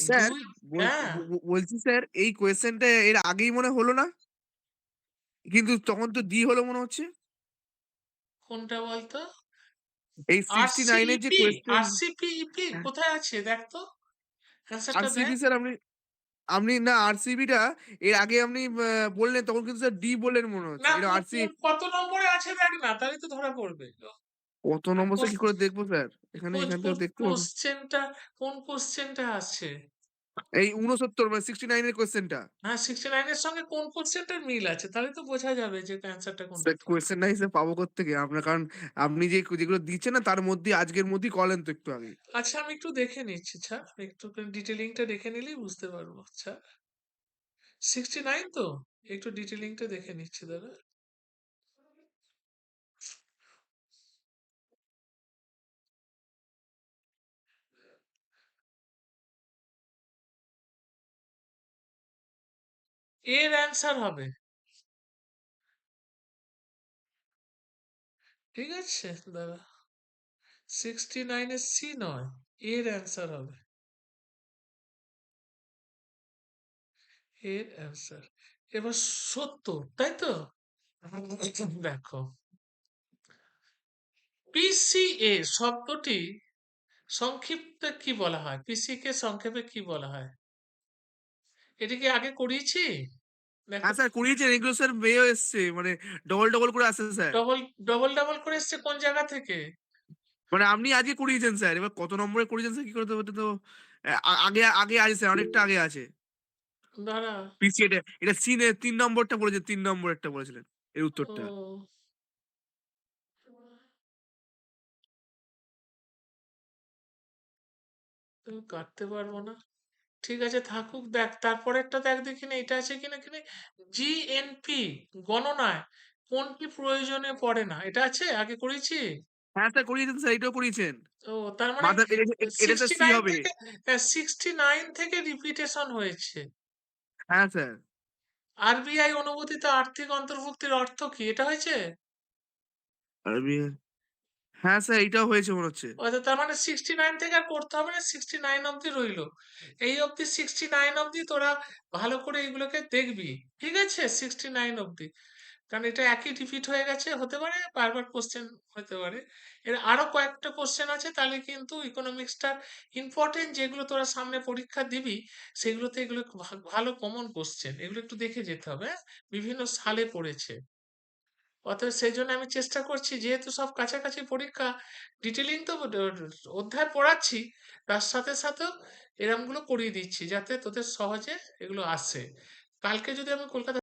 স্যার 2। হ্যাঁ, বলছি স্যার এই কোয়েশ্চেনটা এর আগেই মনে হলো না, কিন্তু তখন তো ডি হলো মনে হচ্ছে। কোনটা বলতো? এই 69 এর যে আরসিইপি, কোয়েশ্চেন, আরসিপিইপি কোথায় আছে দেখ তো, অ্যান্সারটা দেখ। আরসিবি স্যার, আপনি আপনি না আরসিবিটা এর আগে আপনি বললেন, তখন কিন্তু স্যার ডি বললেন মনে হচ্ছে। না, এটা আরসি কত নম্বরে আছে দেখ না, তাহলে তো ধরা পড়বে। কত নম্বর স্যার কি করে দেখবো স্যার? এখানে এখান থেকে দেখতে পাবো। কোশ্চেনটা, কোন কোশ্চেনটা আছে? এই 69 মানে 69 এর কোয়েশ্চেনটা। হ্যাঁ, 69 এর সঙ্গে কোন কোশ্চেনটার মিল আছে, তাহলে তো বোঝা যাবে যে অ্যান্সারটা কোনটা। স্যার কোয়েশ্চেনটা হিসেবে পাবো কোত্থেকে? আপনার কারণ আপনি যেগুলো দিচ্ছেন না তার মধ্যে আজকের মধ্যেই কলেন তো একটু আগে। আচ্ছা, আমি একটু দেখে নিচ্ছি, ছাড়, একটু ডিটেলিংটা দেখে নিলেই বুঝতে পারবো। আচ্ছা, 69 তো, একটু ডিটেলিংটা দেখে নিচ্ছি দাদা। এর অ্যান্সার হবে, ঠিক আছে দাদা, 69 এর সি নয়, এর অ্যান্সার হবে, এর অ্যান্সার। এবার 70, তাই তো? দেখো, পিসিএ শব্দটি সংক্ষিপ্তে কি বলা হয়? পিসি কে সংক্ষেপে কি বলা হয়? এটা কি আগে করিয়েছি? দেখো, হ্যাঁ স্যার করিয়েছেন, এগুলো স্যার মেয়েও এসছে, মানে ডবল ডবল করে আসছে স্যার। ডবল ডবল ডবল করে এসছে কোন জায়গা থেকে? মানে আপনি আজকে করিয়েছেন স্যার। এবার কত নম্বরে করিয়েছেন স্যার কি করে তো ওটা তো আগে আছে স্যার, অনেকটা আগে আছে। দাঁড়া। পিসি এটা সিনে ৩ নম্বরটা বলেছেন, ৩ নম্বরেরটা বলেছিলেন এর উত্তরটা। ও তুমি কাটতে পারবো না। ঠিক আছে থাকুক, দেখ তারপরেরটা দেখ দেখি না এটা আছে কিনা কিনা। জিএনপি গণনায় কোনটি প্রয়োজনে পড়ে না, এটা আছে আগে করেছি। হ্যাঁ স্যার করিয়েছেন স্যার, এটাও করিয়েছেন। ও তার মানে মাথা এটা স্যার সিক্সটি সি নাইন হবে। থেকে 69 থেকে রিপিটেশন হয়েছে। হ্যাঁ স্যার। আরবিআই অনুমোদিত আর্থিক অন্তর্ভুক্তির অর্থ কি, এটা হয়েছে? আমি হ্যাঁ স্যার এইটাও হয়েছে মনে হচ্ছে। অর্থাৎ তার মানে 69 থেকে আর করতে হবে না, 69 অব্দি রইলো। এই অব্দি 69 অব্দি তোরা ভালো করে এগুলোকে দেখবি, ঠিক আছে? 69 অব্দি, কারণ এটা একই রিপিট হয়ে গেছে, হতে পারে বারবার কোশ্চেন হতে পারে। এর আরো কয়েকটা কোশ্চেন আছে, তাহলে কিন্তু ইকোনমিক্সটার ইম্পর্টেন্ট যেগুলো তোরা সামনে পরীক্ষা দিবি সেগুলোতে এগুলো ভালো কমন কোশ্চেন, এগুলো একটু দেখে যেতে হবে, হ্যাঁ? বিভিন্ন সালে পড়েছে। অতএব সেই জন্য আমি চেষ্টা করছি, যেহেতু সব কাছাকাছি পরীক্ষা, ডিটেলিং তো অধ্যায় পড়াচ্ছি, তার সাথে সাথেও এরমগুলো করিয়ে দিচ্ছি যাতে তোদের সহজে এগুলো আসে। কালকে যদি আমি কলকাতা